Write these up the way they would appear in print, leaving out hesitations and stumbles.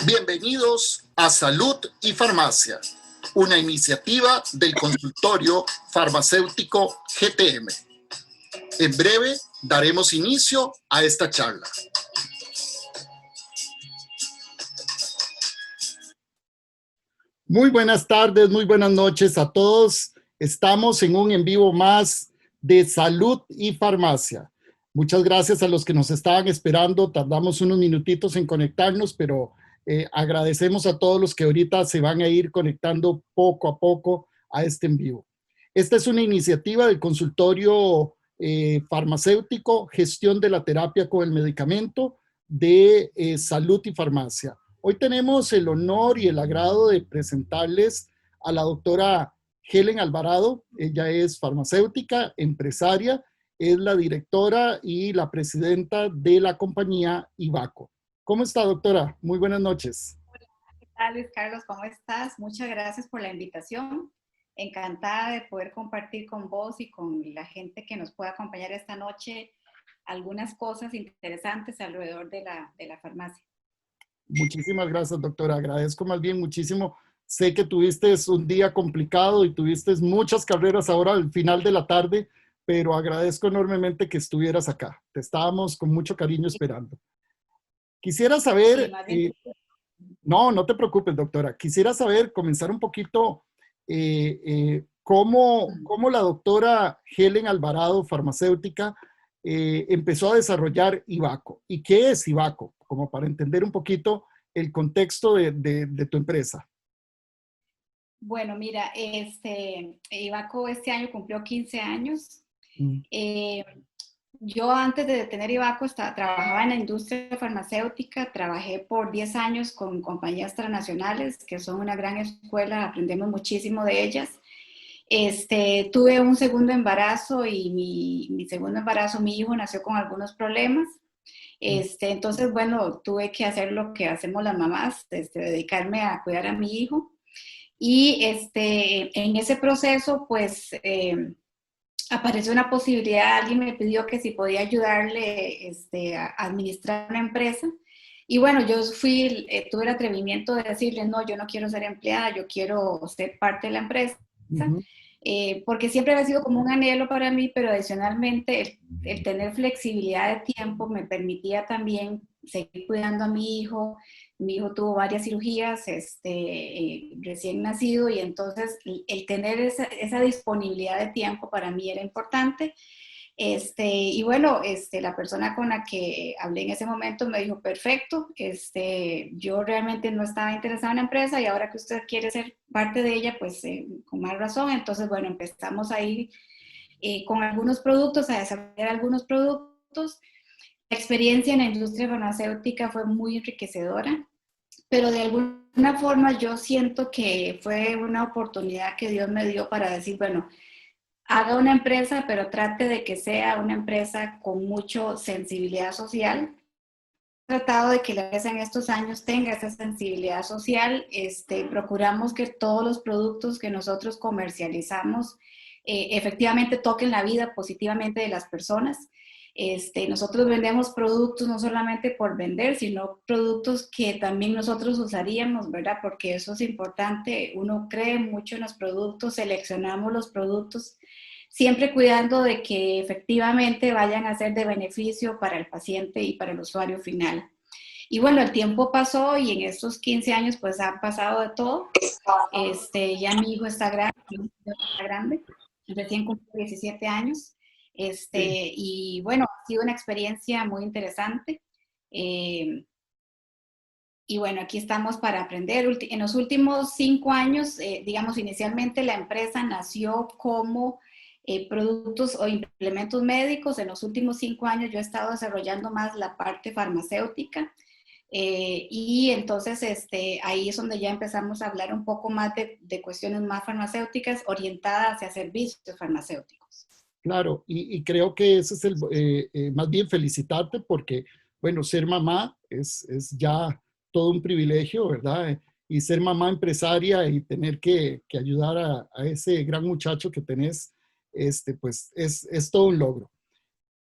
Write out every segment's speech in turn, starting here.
Bienvenidos a Salud y Farmacia, una iniciativa del consultorio farmacéutico GTM. En breve daremos inicio a esta charla. Muy buenas tardes, muy buenas noches a todos. Estamos en un en vivo más de Salud y Farmacia. Muchas gracias a los que nos estaban esperando. Tardamos unos minutitos en conectarnos, pero agradecemos a todos los que ahorita se van a ir conectando poco a poco a este en vivo. Esta es una iniciativa del consultorio farmacéutico, gestión de la terapia con el medicamento de Salud y Farmacia. Hoy tenemos el honor y el agrado de presentarles a la doctora Helen Alvarado. Ella es farmacéutica, empresaria, es la directora y la presidenta de la compañía Ivaco. ¿Cómo está, doctora? Muy buenas noches. Hola, ¿qué tal, Luis Carlos? ¿Cómo estás? Muchas gracias por la invitación. Encantada de poder compartir con vos y con la gente que nos pueda acompañar esta noche algunas cosas interesantes alrededor de la farmacia. Muchísimas gracias, doctora. Agradezco más bien muchísimo. Sé que tuviste un día complicado y tuviste muchas carreras ahora al final de la tarde, pero agradezco enormemente que estuvieras acá. Te estábamos con mucho cariño esperando. Quisiera saber, Sí, no te preocupes, doctora. Quisiera saber, comenzar un poquito, cómo la doctora Helen Alvarado, farmacéutica, empezó a desarrollar Ivaco. ¿Y qué es Ivaco? Como para entender un poquito el contexto de tu empresa. Bueno, mira, Ivaco este año cumplió 15 años. Yo antes de tener Ivaco trabajaba en la industria farmacéutica, trabajé por 10 años con compañías transnacionales, que son una gran escuela, aprendemos muchísimo de ellas. Tuve un segundo embarazo y mi segundo embarazo, mi hijo nació con algunos problemas. Entonces, bueno, tuve que hacer lo que hacemos las mamás, dedicarme a cuidar a mi hijo. Y en ese proceso, pues, apareció una posibilidad, alguien me pidió que si podía ayudarle a administrar una empresa. Y bueno, yo tuve el atrevimiento de decirle, no, yo no quiero ser empleada, yo quiero ser parte de la empresa. Porque siempre había sido como un anhelo para mí, pero adicionalmente el tener flexibilidad de tiempo me permitía también seguir cuidando a mi hijo. Mi hijo tuvo varias cirugías recién nacido y entonces el tener esa disponibilidad de tiempo para mí era importante. Y bueno, la persona con la que hablé en ese momento me dijo, perfecto, yo realmente no estaba interesada en la empresa y ahora que usted quiere ser parte de ella, pues con más razón. Entonces, bueno, empezamos a ir con algunos productos, a desarrollar algunos productos. La experiencia en la industria farmacéutica fue muy enriquecedora, pero de alguna forma yo siento que fue una oportunidad que Dios me dio para decir, bueno, haga una empresa, pero trate de que sea una empresa con mucha sensibilidad social. He tratado de que la empresa en estos años tenga esa sensibilidad social. Procuramos que todos los productos que nosotros comercializamos efectivamente toquen la vida positivamente de las personas. Nosotros vendemos productos no solamente por vender, sino productos que también nosotros usaríamos, ¿verdad? Porque eso es importante. Uno cree mucho en los productos, seleccionamos los productos, siempre cuidando de que efectivamente vayan a ser de beneficio para el paciente y para el usuario final. Y bueno, el tiempo pasó y en estos 15 años pues ha pasado de todo. Ya mi hijo está grande, recién cumplió 17 años. Y bueno, ha sido una experiencia muy interesante. Y bueno, aquí estamos para aprender. En los últimos 5 años, digamos, inicialmente la empresa nació como productos o implementos médicos. En los últimos 5 años yo he estado desarrollando más la parte farmacéutica. Y entonces ahí es donde ya empezamos a hablar un poco más de cuestiones más farmacéuticas orientadas hacia servicios farmacéuticos. Claro, y creo que ese es más bien felicitarte porque, bueno, ser mamá es ya todo un privilegio, ¿verdad? Y ser mamá empresaria y tener que ayudar a ese gran muchacho que tenés, pues es todo un logro.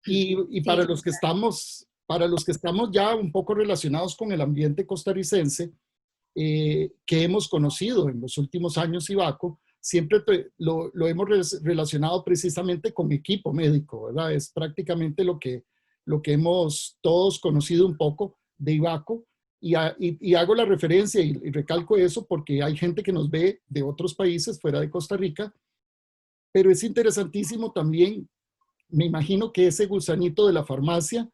Y Sí. para los que estamos ya un poco relacionados con el ambiente costarricense, que hemos conocido en los últimos años, Ivaco, siempre lo hemos relacionado precisamente con equipo médico, ¿verdad? Es prácticamente lo que hemos todos conocido un poco de Ivaco. Y hago la referencia y recalco eso porque hay gente que nos ve de otros países fuera de Costa Rica, pero es interesantísimo también, me imagino que ese gusanito de la farmacia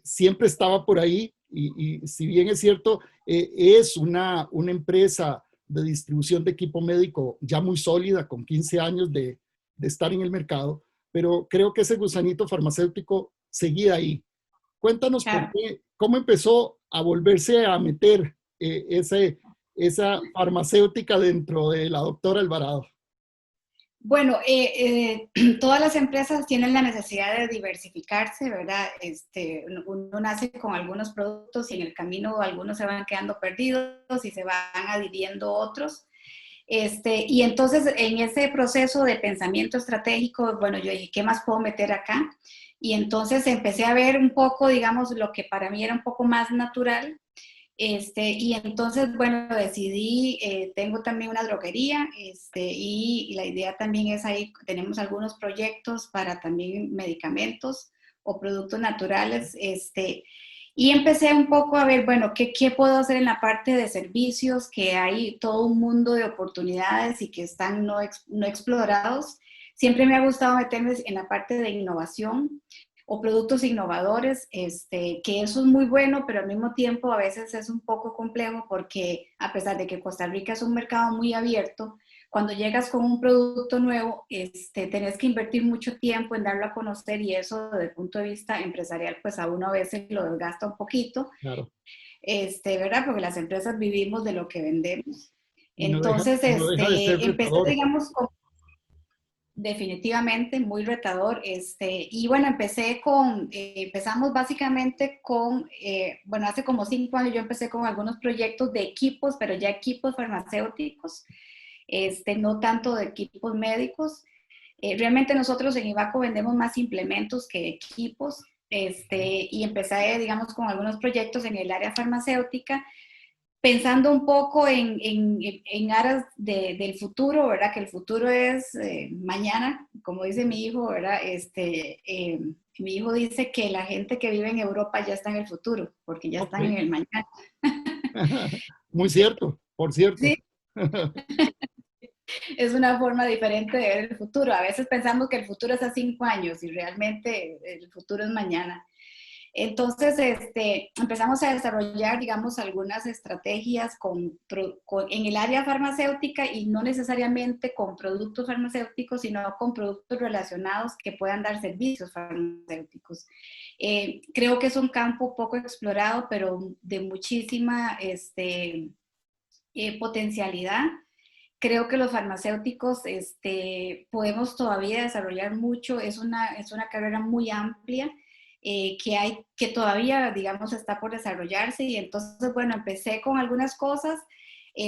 siempre estaba por ahí y si bien es cierto, es una empresa de distribución de equipo médico ya muy sólida, con 15 años de estar en el mercado, pero creo que ese gusanito farmacéutico seguía ahí. Cuéntanos por Claro. qué, cómo empezó a volverse a meter esa farmacéutica dentro de la doctora Alvarado. Bueno, todas las empresas tienen la necesidad de diversificarse, ¿verdad? Uno nace con algunos productos y en el camino algunos se van quedando perdidos y se van adhiriendo otros. Y entonces en ese proceso de pensamiento estratégico, bueno, yo dije, ¿qué más puedo meter acá? Y entonces empecé a ver un poco, digamos, lo que para mí era un poco más natural. Y entonces, bueno, decidí, tengo también una droguería, y la idea también es ahí, tenemos algunos proyectos para también medicamentos o productos naturales, y empecé un poco a ver, bueno, ¿qué puedo hacer en la parte de servicios? Que hay todo un mundo de oportunidades y que están no explorados. Siempre me ha gustado meterme en la parte de innovación o productos innovadores, que eso es muy bueno, pero al mismo tiempo a veces es un poco complejo porque a pesar de que Costa Rica es un mercado muy abierto, cuando llegas con un producto nuevo, tenés que invertir mucho tiempo en darlo a conocer y eso desde el punto de vista empresarial, pues a uno a veces lo desgasta un poquito, Claro. ¿Verdad? Porque las empresas vivimos de lo que vendemos. Y Entonces, no deja de ser empecé, retador. digamos, definitivamente muy retador. Y bueno, empezamos básicamente con, bueno, hace como 5 años yo empecé con algunos proyectos de equipos, pero ya equipos farmacéuticos, no tanto de equipos médicos. Realmente nosotros en Ivaco vendemos más implementos que equipos, y empecé, digamos, con algunos proyectos en el área farmacéutica pensando un poco en aras del futuro, ¿verdad? Que el futuro es mañana, como dice mi hijo, ¿verdad? Mi hijo dice que la gente que vive en Europa ya está en el futuro, porque ya Ok. están en el mañana. Muy cierto, por cierto. Sí, es una forma diferente de ver el futuro. A veces pensamos que el futuro es a 5 años y realmente el futuro es mañana. Entonces, empezamos a desarrollar, digamos, algunas estrategias en el área farmacéutica y no necesariamente con productos farmacéuticos, sino con productos relacionados que puedan dar servicios farmacéuticos. Creo que es un campo poco explorado, pero de muchísima potencialidad. Creo que los farmacéuticos podemos todavía desarrollar mucho, es una carrera muy amplia, que todavía, digamos, está por desarrollarse y entonces, bueno, empecé con algunas cosas.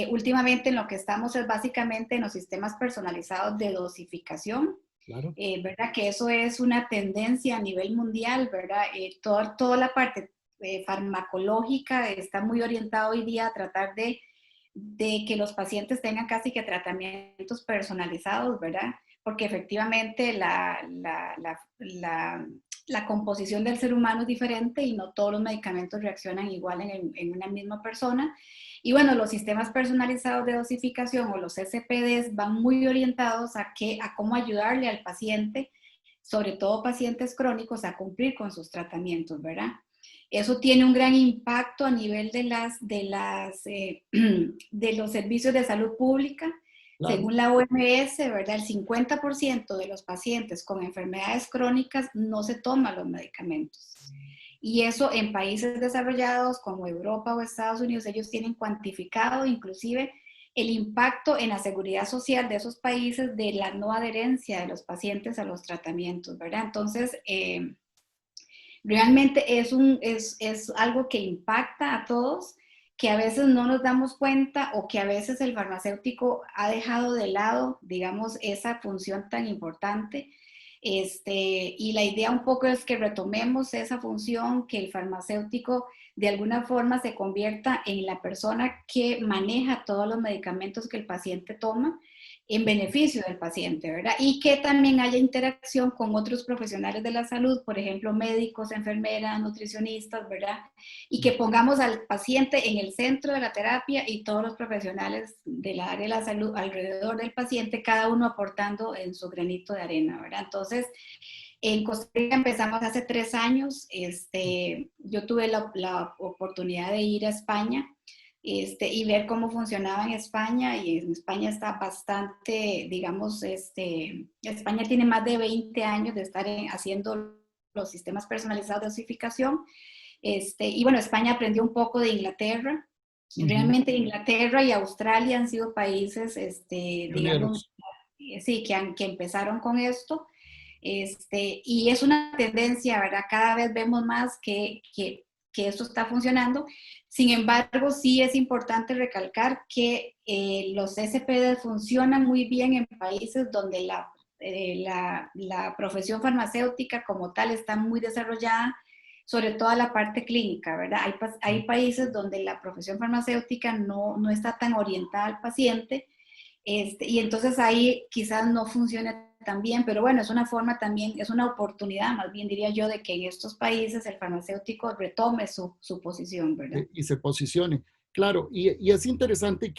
Últimamente en lo que estamos es básicamente en los sistemas personalizados de dosificación, Claro. ¿verdad? Que eso es una tendencia a nivel mundial, ¿verdad? Toda la parte farmacológica está muy orientada hoy día a tratar de que los pacientes tengan casi que tratamientos personalizados, ¿verdad? Porque efectivamente la composición del ser humano es diferente y no todos los medicamentos reaccionan igual en una misma persona. Y bueno, los sistemas personalizados de dosificación o los SPDs van muy orientados a cómo ayudarle al paciente, sobre todo pacientes crónicos, a cumplir con sus tratamientos, ¿verdad? Eso tiene un gran impacto a nivel de los servicios de salud pública. Claro. Según la OMS, ¿verdad? El 50% de los pacientes con enfermedades crónicas no se toman los medicamentos. Y eso en países desarrollados como Europa o Estados Unidos, ellos tienen cuantificado inclusive el impacto en la seguridad social de esos países de la no adherencia de los pacientes a los tratamientos, ¿verdad? Entonces, realmente es algo que impacta a todos, que a veces no nos damos cuenta o que a veces el farmacéutico ha dejado de lado, digamos, esa función tan importante. Y la idea un poco es que retomemos esa función, que el farmacéutico de alguna forma se convierta en la persona que maneja todos los medicamentos que el paciente toma en beneficio del paciente, ¿verdad? Y que también haya interacción con otros profesionales de la salud, por ejemplo, médicos, enfermeras, nutricionistas, ¿verdad? Y que pongamos al paciente en el centro de la terapia y todos los profesionales del área de la salud alrededor del paciente, cada uno aportando en su granito de arena, ¿verdad? Entonces, en Costa Rica empezamos hace 3 años. Yo tuve la oportunidad de ir a España y ver cómo funcionaba en España, y en España está bastante, digamos, España tiene más de 20 años de estar haciendo los sistemas personalizados de dosificación. Y bueno, España aprendió un poco de Inglaterra. Realmente Inglaterra y Australia han sido países, digamos, Pioneros. sí, que empezaron con esto. Y es una tendencia, ¿verdad? Cada vez vemos más que esto está funcionando. Sin embargo, sí es importante recalcar que los SPD funcionan muy bien en países donde la profesión farmacéutica como tal está muy desarrollada, sobre todo la parte clínica, ¿verdad? Hay países donde la profesión farmacéutica no está tan orientada al paciente, y entonces ahí quizás no funcione tan bien, pero bueno, es una forma también, es una oportunidad, más bien diría yo, de que en estos países el farmacéutico retome su posición, ¿verdad? Y se posicione. Claro, y es interesante, y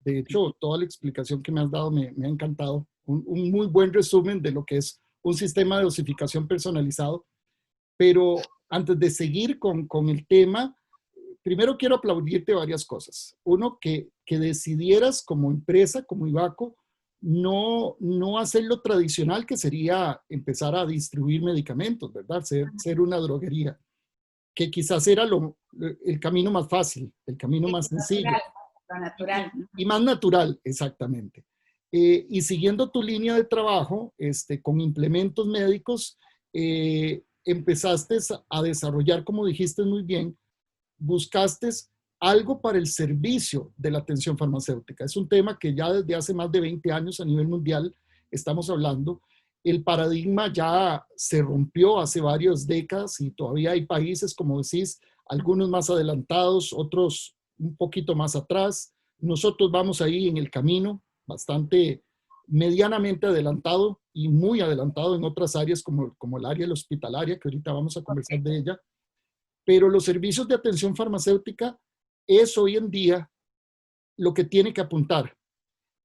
de hecho, toda la explicación que me has dado me ha encantado. Un muy buen resumen de lo que es un sistema de dosificación personalizado. Pero antes de seguir con el tema, primero quiero aplaudirte varias cosas. Uno, que decidieras como empresa, como Ivaco, no hacer lo tradicional, que sería empezar a distribuir medicamentos, ¿verdad? Ser una droguería, que quizás era el camino más fácil, el camino Sí, más sencillo lo natural, ¿no? y más natural, exactamente. Y siguiendo tu línea de trabajo, con implementos médicos, empezaste a desarrollar, como dijiste muy bien, buscaste algo para el servicio de la atención farmacéutica. Es un tema que ya desde hace más de 20 años a nivel mundial estamos hablando. El paradigma ya se rompió hace varias décadas y todavía hay países, como decís, algunos más adelantados, otros un poquito más atrás. Nosotros vamos ahí en el camino, bastante medianamente adelantado y muy adelantado en otras áreas como el área hospitalaria, que ahorita vamos a conversar de ella. Pero los servicios de atención farmacéutica es hoy en día lo que tiene que apuntar.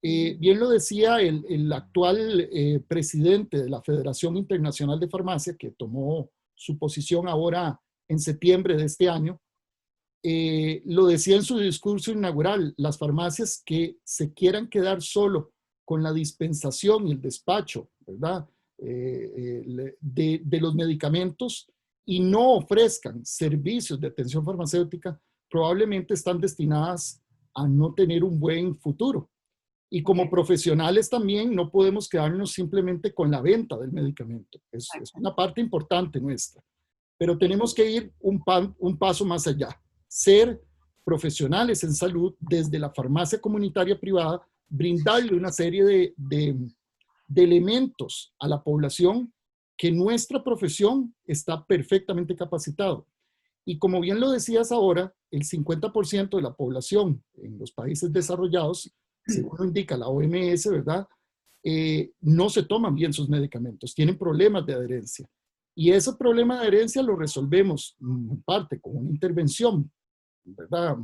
Bien lo decía el actual presidente de la Federación Internacional de Farmacia, que tomó su posición ahora en septiembre de este año. Lo decía en su discurso inaugural: las farmacias que se quieran quedar solo con la dispensación y el despacho, ¿verdad? De los medicamentos y no ofrezcan servicios de atención farmacéutica, probablemente están destinadas a no tener un buen futuro. Y como profesionales también no podemos quedarnos simplemente con la venta del medicamento. Es una parte importante nuestra, pero tenemos que ir un paso más allá. Ser profesionales en salud desde la farmacia comunitaria privada, brindarle una serie de elementos a la población que nuestra profesión está perfectamente capacitado. Y como bien lo decías ahora, el 50% de la población en los países desarrollados, según lo indica la OMS, ¿verdad? No se toman bien sus medicamentos, tienen problemas de adherencia. Y ese problema de adherencia lo resolvemos en parte con una intervención, ¿verdad?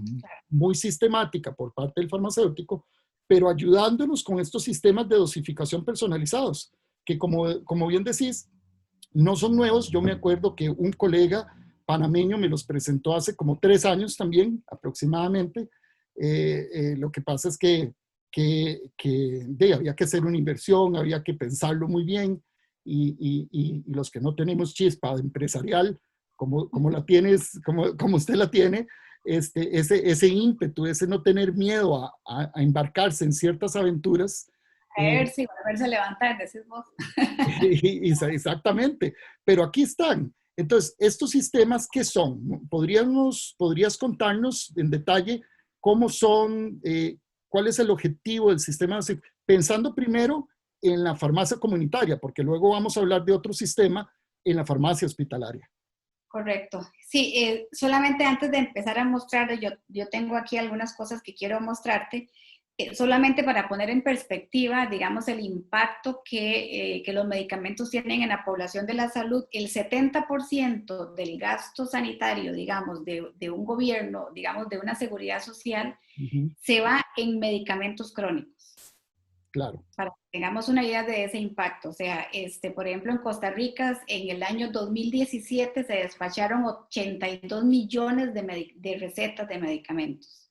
Muy sistemática por parte del farmacéutico, pero ayudándonos con estos sistemas de dosificación personalizados, que como bien decís, no son nuevos. Yo me acuerdo que un colega panameño me los presentó hace como 3 años también, aproximadamente. Lo que pasa es que había que hacer una inversión, había que pensarlo muy bien, y los que no tenemos chispa empresarial, como la tienes, como usted la tiene, ese ímpetu, ese no tener miedo a embarcarse en ciertas aventuras. Caer, sí, volverse a levantar, decís vos. Exactamente, pero aquí están. Entonces, ¿estos sistemas qué son? ¿Podrías contarnos en detalle cómo son, cuál es el objetivo del sistema? Pensando primero en la farmacia comunitaria, porque luego vamos a hablar de otro sistema en la farmacia hospitalaria. Correcto. Sí, solamente antes de empezar a mostrar, yo tengo aquí algunas cosas que quiero mostrarte, solamente para poner en perspectiva, digamos, el impacto que los medicamentos tienen en la población de la salud. El 70% del gasto sanitario, digamos, de un gobierno, digamos, de una seguridad social, se va en medicamentos crónicos. Claro. Para que tengamos una idea de ese impacto. O sea, por ejemplo, en Costa Rica, en el año 2017 se despacharon 82 millones de recetas de medicamentos.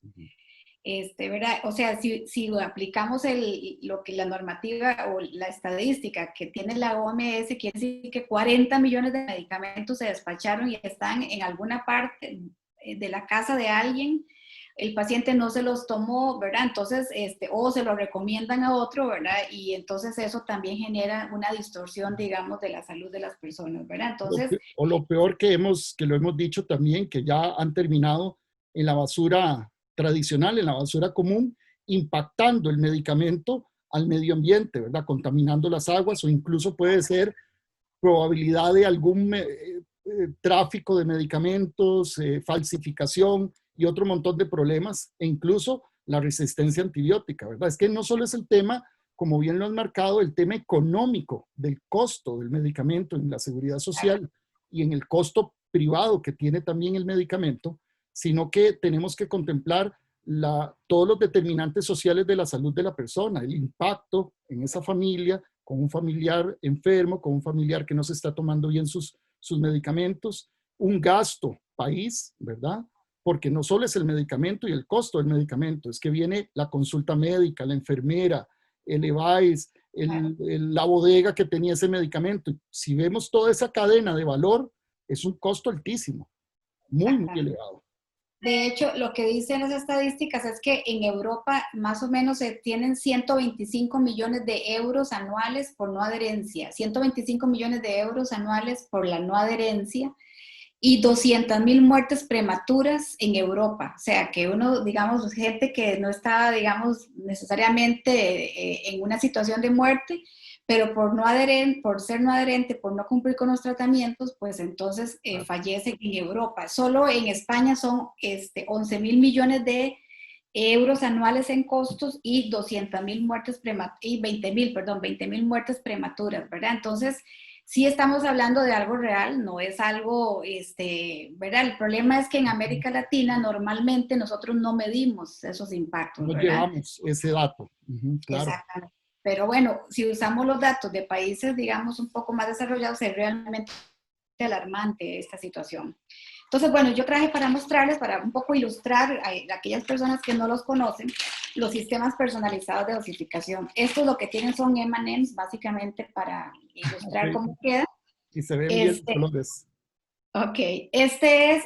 ¿Verdad? O sea, si aplicamos lo que la normativa o la estadística que tiene la OMS, quiere decir que 40 millones de medicamentos se despacharon y están en alguna parte de la casa de alguien. El paciente no se los tomó, ¿verdad? Entonces, o se lo recomiendan a otro, ¿verdad? Y entonces eso también genera una distorsión, digamos, de la salud de las personas, ¿verdad? Entonces... O lo peor que lo hemos dicho también, que ya han terminado en la basura tradicional, en la basura común, impactando el medicamento al medio ambiente, ¿verdad? Contaminando las aguas, o incluso puede ser probabilidad de algún tráfico de medicamentos, falsificación y otro montón de problemas, e incluso la resistencia antibiótica, ¿verdad? Es que no solo es el tema, como bien lo han marcado, el tema económico del costo del medicamento en la seguridad social y en el costo privado que tiene también el medicamento, sino que tenemos que contemplar todos los determinantes sociales de la salud de la persona, el impacto en esa familia, con un familiar enfermo, con un familiar que no se está tomando bien sus medicamentos, un gasto país, ¿verdad? Porque no solo es el medicamento y el costo del medicamento, es que viene la consulta médica, la enfermera, el EVAIS, la bodega que tenía ese medicamento. Si vemos toda esa cadena de valor, es un costo altísimo, muy, muy elevado. De hecho, lo que dicen las estadísticas es que en Europa más o menos se tienen 125 millones de euros anuales por no adherencia, 125 millones de euros anuales por la no adherencia y 200,000 muertes prematuras en Europa. O sea, que uno, digamos, gente que no estaba, digamos, necesariamente en una situación de muerte, pero por ser no adherente, por no cumplir con los tratamientos, pues entonces fallece en Europa. Solo en España son 11,000 millones de euros anuales en costos y 200,000 muertes y 20,000 muertes prematuras, ¿verdad? Entonces, sí estamos hablando de algo real, no es algo, ¿verdad? El problema es que en América Latina normalmente nosotros no medimos esos impactos, No ¿verdad? llevamos ese dato, claro. Exactamente. Pero bueno, si usamos los datos de países, digamos, un poco más desarrollados, es realmente alarmante esta situación. Entonces, bueno, yo traje para mostrarles, para un poco ilustrar a aquellas personas que no los conocen, los sistemas personalizados de dosificación. Esto lo que tienen son M&M's, básicamente, para ilustrar cómo queda. Y se ven bien los colores. Ok, este es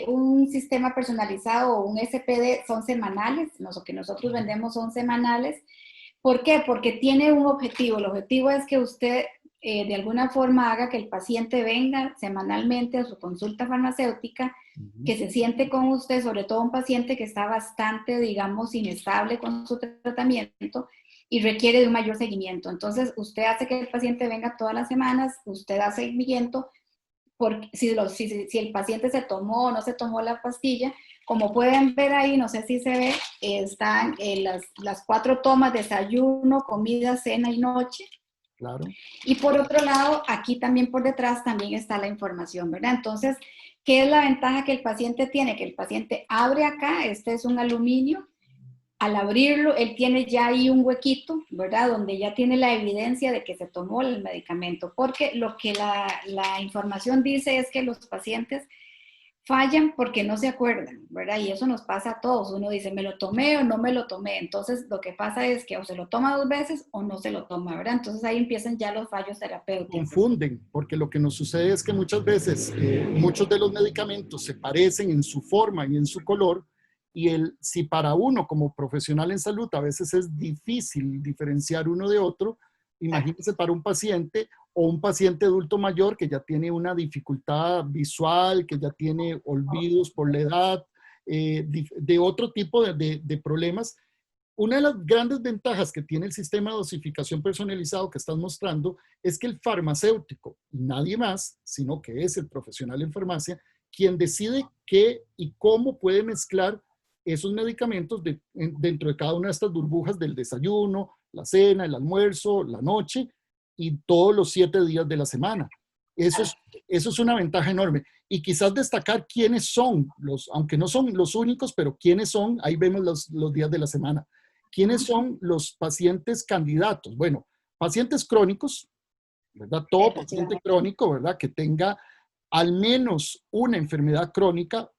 un sistema personalizado o un SPD, son semanales, lo que nosotros vendemos son semanales. ¿Por qué? Porque tiene un objetivo. El objetivo es que usted de alguna forma haga que el paciente venga semanalmente a su consulta farmacéutica, que se siente con usted, sobre todo un paciente que está bastante, digamos, inestable con su tratamiento y requiere de un mayor seguimiento. Entonces, usted hace que el paciente venga todas las semanas, usted da seguimiento, porque si el paciente se tomó o no se tomó la pastilla, como pueden ver ahí, no sé si se ve, están las 4 tomas: desayuno, comida, cena y noche. Claro. Y por otro lado, aquí también por detrás también está la información, ¿verdad? Entonces, ¿qué es la ventaja que el paciente tiene? Que el paciente abre acá, este es un aluminio. Al abrirlo, él tiene ya ahí un huequito, ¿verdad? Donde ya tiene la evidencia de que se tomó el medicamento, porque lo que la información dice es que los pacientes fallan porque no se acuerdan, ¿verdad? Y eso nos pasa a todos. Uno dice, ¿me lo tomé o no me lo tomé? Entonces, lo que pasa es que o se lo toma 2 veces o no se lo toma, ¿verdad? Entonces, ahí empiezan ya los fallos terapéuticos. Confunden, porque lo que nos sucede es que muchas veces muchos de los medicamentos se parecen en su forma y en su color, y si para uno como profesional en salud a veces es difícil diferenciar uno de otro, imagínense para un paciente o un paciente adulto mayor que ya tiene una dificultad visual, que ya tiene olvidos por la edad, de otro tipo de problemas, Una de las grandes ventajas que tiene el sistema de dosificación personalizado que estás mostrando es que el farmacéutico, nadie más, sino que es el profesional en farmacia, quien decide qué y cómo puede mezclar esos medicamentos dentro de cada una de estas burbujas del desayuno, la cena, el almuerzo, la noche y todos los 7 días de la semana. Eso es, eso es una ventaja enorme. Y quizás destacar quiénes son, aunque no son los únicos, pero quiénes son, ahí vemos los días de la semana. ¿Quiénes son los pacientes candidatos? Bueno, pacientes crónicos, ¿verdad? Todo paciente crónico, ¿verdad? Que tenga al menos una enfermedad crónica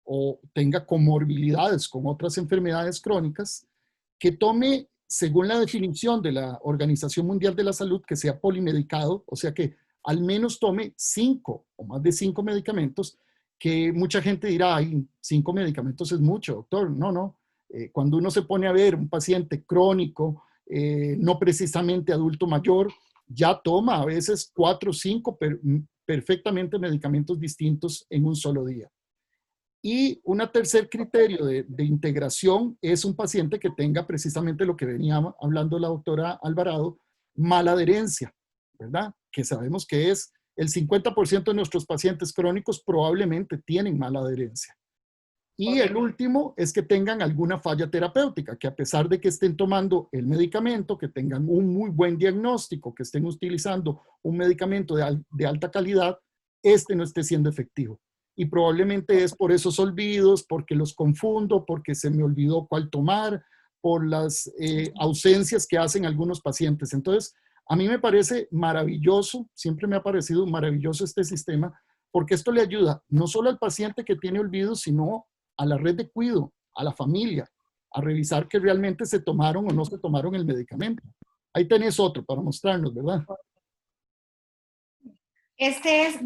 o tenga comorbilidades con otras enfermedades crónicas, que tome, según la definición de la Organización Mundial de la Salud, que sea polimedicado, o sea que al menos tome 5 o más de 5 medicamentos, que mucha gente dirá, ay, 5 medicamentos es mucho, doctor. No, no. Cuando uno se pone a ver un paciente crónico, no precisamente adulto mayor, ya toma a veces 4 o 5 perfectamente medicamentos distintos en un solo día. Y un tercer criterio de integración es un paciente que tenga precisamente lo que venía hablando la doctora Alvarado, mala adherencia, ¿verdad? Que sabemos que es el 50% de nuestros pacientes crónicos probablemente tienen mala adherencia. Y el último es que tengan alguna falla terapéutica, que a pesar de que estén tomando el medicamento, que tengan un muy buen diagnóstico, que estén utilizando un medicamento de alta calidad, este no esté siendo efectivo. Y probablemente es por esos olvidos, porque los confundo, porque se me olvidó cuál tomar, por las ausencias que hacen algunos pacientes. Entonces, a mí me parece maravilloso, siempre me ha parecido maravilloso este sistema, porque esto le ayuda no solo al paciente que tiene olvidos, sino a la red de cuidado, a la familia, a revisar que realmente se tomaron o no se tomaron el medicamento. Ahí tenés otro para mostrarnos, ¿verdad? Este es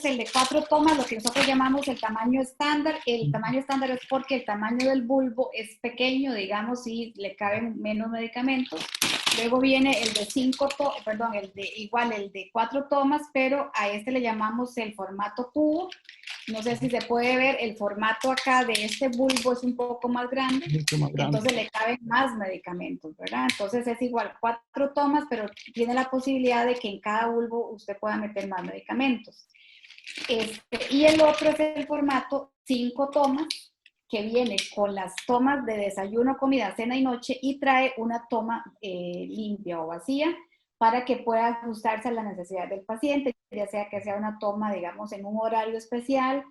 el de 4 tomas, lo que nosotros llamamos el tamaño estándar. El tamaño estándar es porque el tamaño del bulbo es pequeño, digamos, y le caben menos medicamentos. Luego viene el de 4 tomas, pero a este le llamamos el formato cubo. No sé si se puede ver, el formato acá de este bulbo es un poco más grande, entonces le caben más medicamentos, ¿verdad? Entonces es igual 4 tomas, pero tiene la posibilidad de que en cada bulbo usted pueda meter más medicamentos. Y el otro es el formato 5 tomas, que viene con las tomas de desayuno, comida, cena y noche, y trae una toma limpia o vacía, para que pueda ajustarse a la necesidad del paciente, ya sea que sea una toma, digamos, en un horario especial,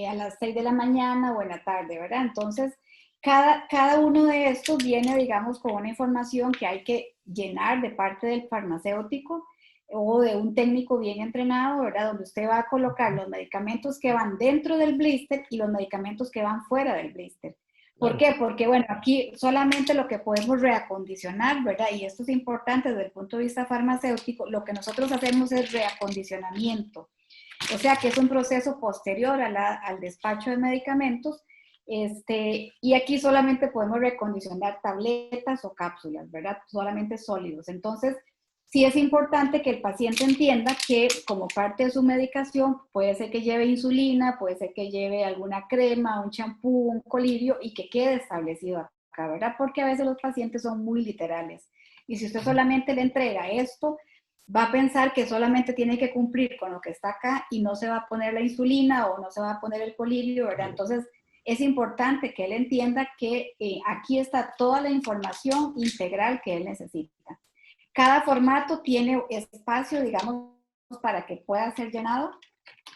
a las 6 de la mañana o en la tarde, ¿verdad? Entonces, cada uno de estos viene, digamos, con una información que hay que llenar de parte del farmacéutico o de un técnico bien entrenado, ¿verdad? Donde usted va a colocar los medicamentos que van dentro del blister y los medicamentos que van fuera del blister. ¿Por qué? Porque, bueno, aquí solamente lo que podemos reacondicionar, ¿verdad? Y esto es importante desde el punto de vista farmacéutico, lo que nosotros hacemos es reacondicionamiento. O sea, que es un proceso posterior al despacho de medicamentos, y aquí solamente podemos recondicionar tabletas o cápsulas, ¿verdad? Solamente sólidos. Entonces, sí es importante que el paciente entienda que como parte de su medicación puede ser que lleve insulina, puede ser que lleve alguna crema, un champú, un colirio y que quede establecido acá, ¿verdad? Porque a veces los pacientes son muy literales. Y si usted solamente le entrega esto, va a pensar que solamente tiene que cumplir con lo que está acá y no se va a poner la insulina o no se va a poner el colirio, ¿verdad? Entonces, es importante que él entienda que aquí está toda la información integral que él necesita. Cada formato tiene espacio, digamos, para que pueda ser llenado.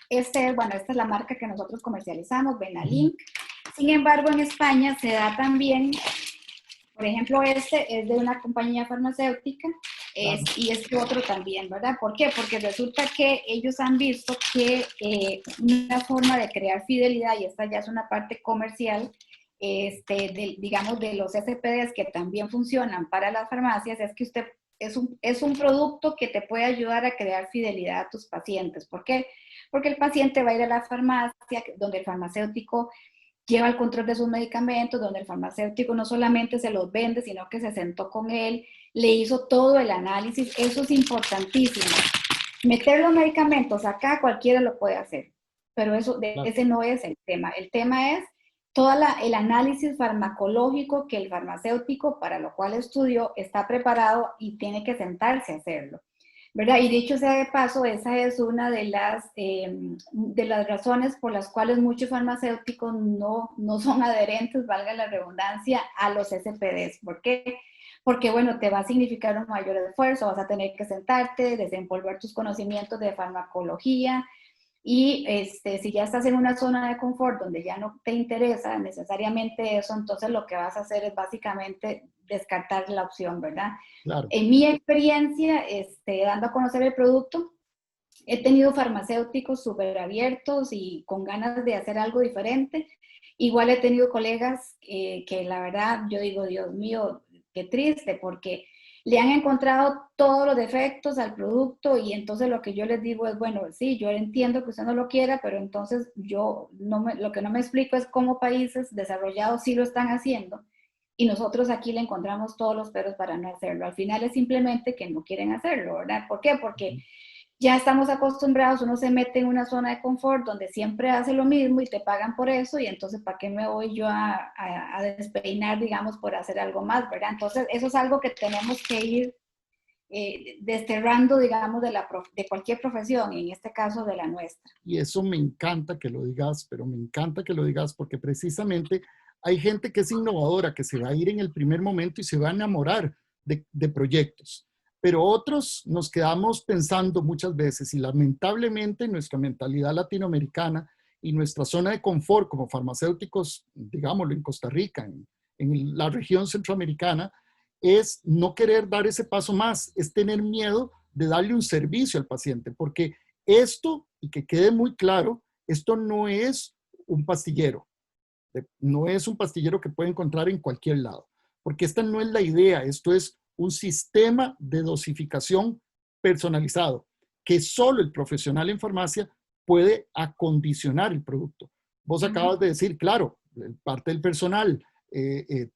Esta es la marca que nosotros comercializamos, Benalink. Sin embargo, en España se da también, por ejemplo, este es de una compañía farmacéutica y este otro también, ¿verdad? ¿Por qué? Porque resulta que ellos han visto que una forma de crear fidelidad, y esta ya es una parte comercial, digamos, de los SPDs que también funcionan para las farmacias, es que usted es un producto que te puede ayudar a crear fidelidad a tus pacientes. ¿Por qué? Porque el paciente va a ir a la farmacia, donde el farmacéutico lleva el control de sus medicamentos, donde el farmacéutico no solamente se los vende, sino que se sentó con él, le hizo todo el análisis. Eso es importantísimo. Meter los medicamentos acá cualquiera lo puede hacer, pero ese no es el tema. El tema es el análisis farmacológico que el farmacéutico, para lo cual estudió, está preparado y tiene que sentarse a hacerlo, ¿verdad? Y dicho sea de paso, esa es una de las razones por las cuales muchos farmacéuticos no son adherentes, valga la redundancia, a los SPDs. ¿Por qué? Porque, bueno, te va a significar un mayor esfuerzo, vas a tener que sentarte, desenvolver tus conocimientos de farmacología, y si ya estás en una zona de confort donde ya no te interesa necesariamente eso, entonces lo que vas a hacer es básicamente descartar la opción, ¿verdad? Claro. En mi experiencia, dando a conocer el producto, he tenido farmacéuticos súper abiertos y con ganas de hacer algo diferente. Igual he tenido colegas que la verdad, yo digo, Dios mío, qué triste, porque le han encontrado todos los defectos al producto y entonces lo que yo les digo es, bueno, sí, yo entiendo que usted no lo quiera, pero entonces lo que no me explico es cómo países desarrollados sí lo están haciendo y nosotros aquí le encontramos todos los peros para no hacerlo. Al final es simplemente que no quieren hacerlo, ¿verdad? ¿Por qué? Porque ya estamos acostumbrados, uno se mete en una zona de confort donde siempre hace lo mismo y te pagan por eso, y entonces ¿para qué me voy yo a despeinar, digamos, por hacer algo más, ¿verdad? Entonces eso es algo que tenemos que ir desterrando, digamos, de cualquier profesión, y en este caso de la nuestra. Y eso me encanta que lo digas, pero me encanta que lo digas porque precisamente hay gente que es innovadora, que se va a ir en el primer momento y se va a enamorar de proyectos. Pero otros nos quedamos pensando muchas veces y lamentablemente nuestra mentalidad latinoamericana y nuestra zona de confort como farmacéuticos, digámoslo, en Costa Rica, en la región centroamericana, es no querer dar ese paso más, es tener miedo de darle un servicio al paciente, porque esto, y que quede muy claro, esto no es un pastillero, no es un pastillero que puede encontrar en cualquier lado, porque esta no es la idea, esto es un sistema de dosificación personalizado, que solo el profesional en farmacia puede acondicionar el producto. Vos acabas de decir, claro, parte del personal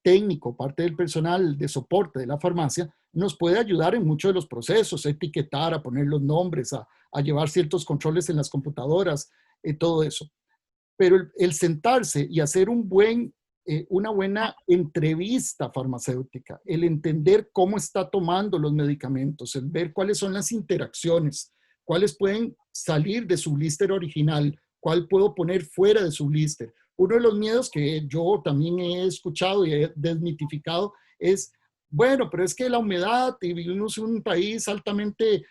técnico, parte del personal de soporte de la farmacia, nos puede ayudar en muchos de los procesos, a etiquetar, a poner los nombres, a llevar ciertos controles en las computadoras, todo eso. Pero el sentarse y hacer una buena entrevista farmacéutica, el entender cómo está tomando los medicamentos, el ver cuáles son las interacciones, cuáles pueden salir de su blister original, cuál puedo poner fuera de su blister. Uno de los miedos que yo también he escuchado y he desmitificado es, bueno, pero es que la humedad, y vivimos en un país altamente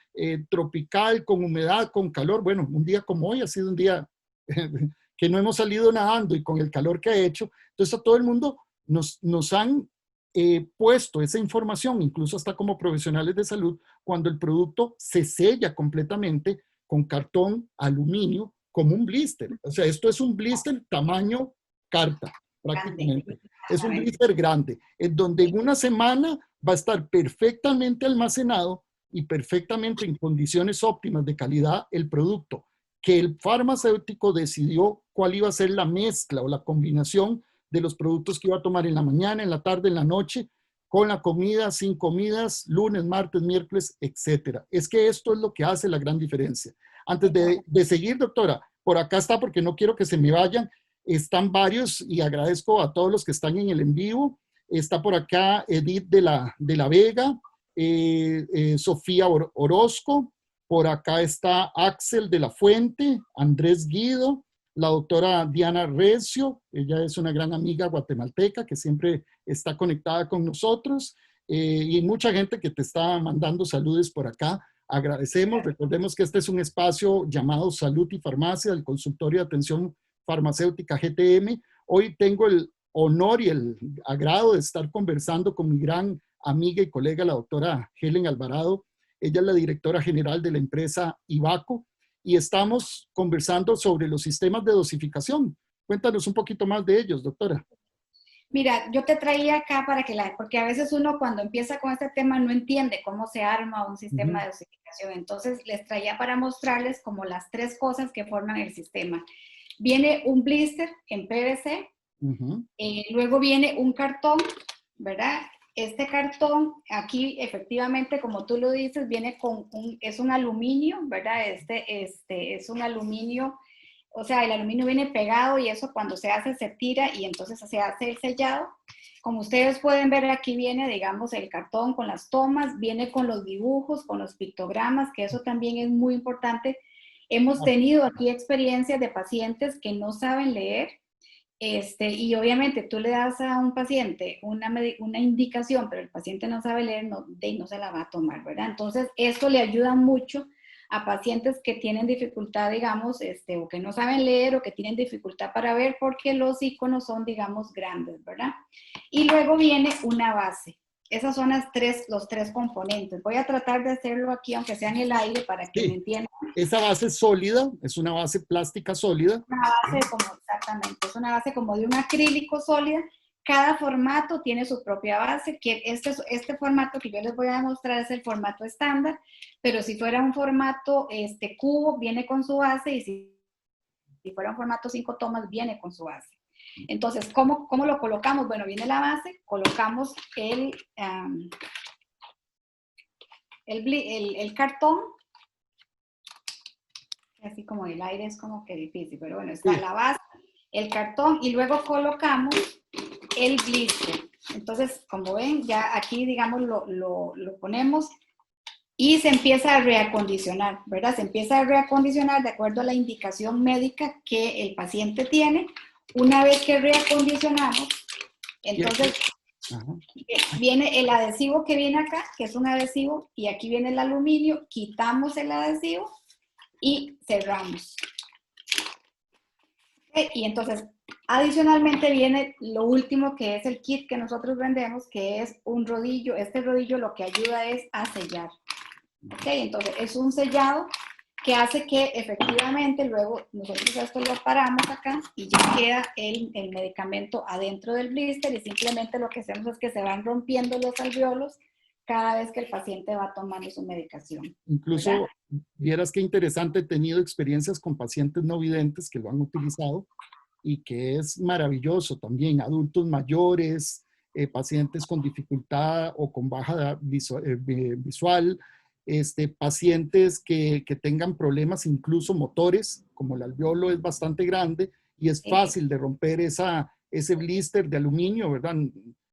tropical, con humedad, con calor. Bueno, un día como hoy ha sido un día que no hemos salido nadando y con el calor que ha hecho. Entonces a todo el mundo nos han puesto esa información, incluso hasta como profesionales de salud, cuando el producto se sella completamente con cartón, aluminio, como un blister. O sea, esto es un blister tamaño carta, prácticamente. Es un blister grande, en donde en una semana va a estar perfectamente almacenado y perfectamente en condiciones óptimas de calidad el producto, que el farmacéutico decidió cuál iba a ser la mezcla o la combinación de los productos que iba a tomar en la mañana, en la tarde, en la noche, con la comida, sin comidas, lunes, martes, miércoles, etcétera. Es que esto es lo que hace la gran diferencia. Antes de seguir, doctora, por acá está, porque no quiero que se me vayan, están varios y agradezco a todos los que están en el en vivo. Está por acá Edith de la Vega, Sofía Orozco, por acá está Axel de la Fuente, Andrés Guido, la doctora Diana Recio, ella es una gran amiga guatemalteca que siempre está conectada con nosotros, y mucha gente que te está mandando saludos por acá. Agradecemos, recordemos que este es un espacio llamado Salud y Farmacia, del Consultorio de Atención Farmacéutica GTM. Hoy tengo el honor y el agrado de estar conversando con mi gran amiga y colega, la doctora Helen Alvarado. Ella es la directora general de la empresa Ivaco y estamos conversando sobre los sistemas de dosificación. Cuéntanos un poquito más de ellos, doctora. Mira, yo te traía acá porque a veces uno cuando empieza con este tema no entiende cómo se arma un sistema de dosificación. Entonces les traía para mostrarles como las tres cosas que forman el sistema. Viene un blister en PVC, luego viene un cartón, ¿verdad? Este cartón aquí efectivamente, como tú lo dices, viene es un aluminio, ¿verdad? Es un aluminio o sea, el aluminio viene pegado y eso cuando se hace se tira y entonces se hace el sellado. Como ustedes pueden ver, aquí viene, digamos, el cartón con las tomas, viene con los dibujos, con los pictogramas, que eso también es muy importante. Hemos tenido aquí experiencias de pacientes que no saben leer, y obviamente tú le das a un paciente una indicación, pero el paciente no sabe leer, no se la va a tomar, ¿verdad? Entonces, esto le ayuda mucho a pacientes que tienen dificultad, digamos, o que no saben leer o que tienen dificultad para ver porque los iconos son, digamos, grandes, ¿verdad? Y luego viene una base. Esas son los tres componentes. Voy a tratar de hacerlo aquí, aunque sea en el aire, para que me Sí, entiendan. esa base es sólida, es una base plástica sólida. Una base exactamente, es una base como de un acrílico sólida. Cada formato tiene su propia base, que este formato que yo les voy a demostrar es el formato estándar, pero si fuera un formato cubo, viene con su base, y si fuera un formato 5 tomas, viene con su base. Entonces, ¿cómo lo colocamos? Bueno, viene la base, colocamos el cartón, así como el aire es como que difícil, pero bueno, está la base, el cartón, y luego colocamos el blister. Entonces, como ven, ya aquí, digamos, lo ponemos y se empieza a reacondicionar, ¿verdad? Se empieza a reacondicionar de acuerdo a la indicación médica que el paciente tiene. Una vez que reacondicionamos, entonces viene el adhesivo que viene acá, que es un adhesivo, y aquí viene el aluminio, quitamos el adhesivo y cerramos. Y entonces, adicionalmente viene lo último, que es el kit que nosotros vendemos, que es un rodillo. Este rodillo lo que ayuda es a sellar. ¿Ok? Entonces, es un sellado que hace que efectivamente luego nosotros esto lo paramos acá y ya queda el medicamento adentro del blister, y simplemente lo que hacemos es que se van rompiendo los alvéolos cada vez que el paciente va tomando su medicación. Incluso, ¿verdad? vieras qué interesante, he tenido experiencias con pacientes no videntes que lo han utilizado y que es maravilloso también, adultos mayores, pacientes con dificultad o con baja visual, pacientes que tengan problemas incluso motores, como el alveolo es bastante grande y es fácil de romper ese blister de aluminio, ¿verdad?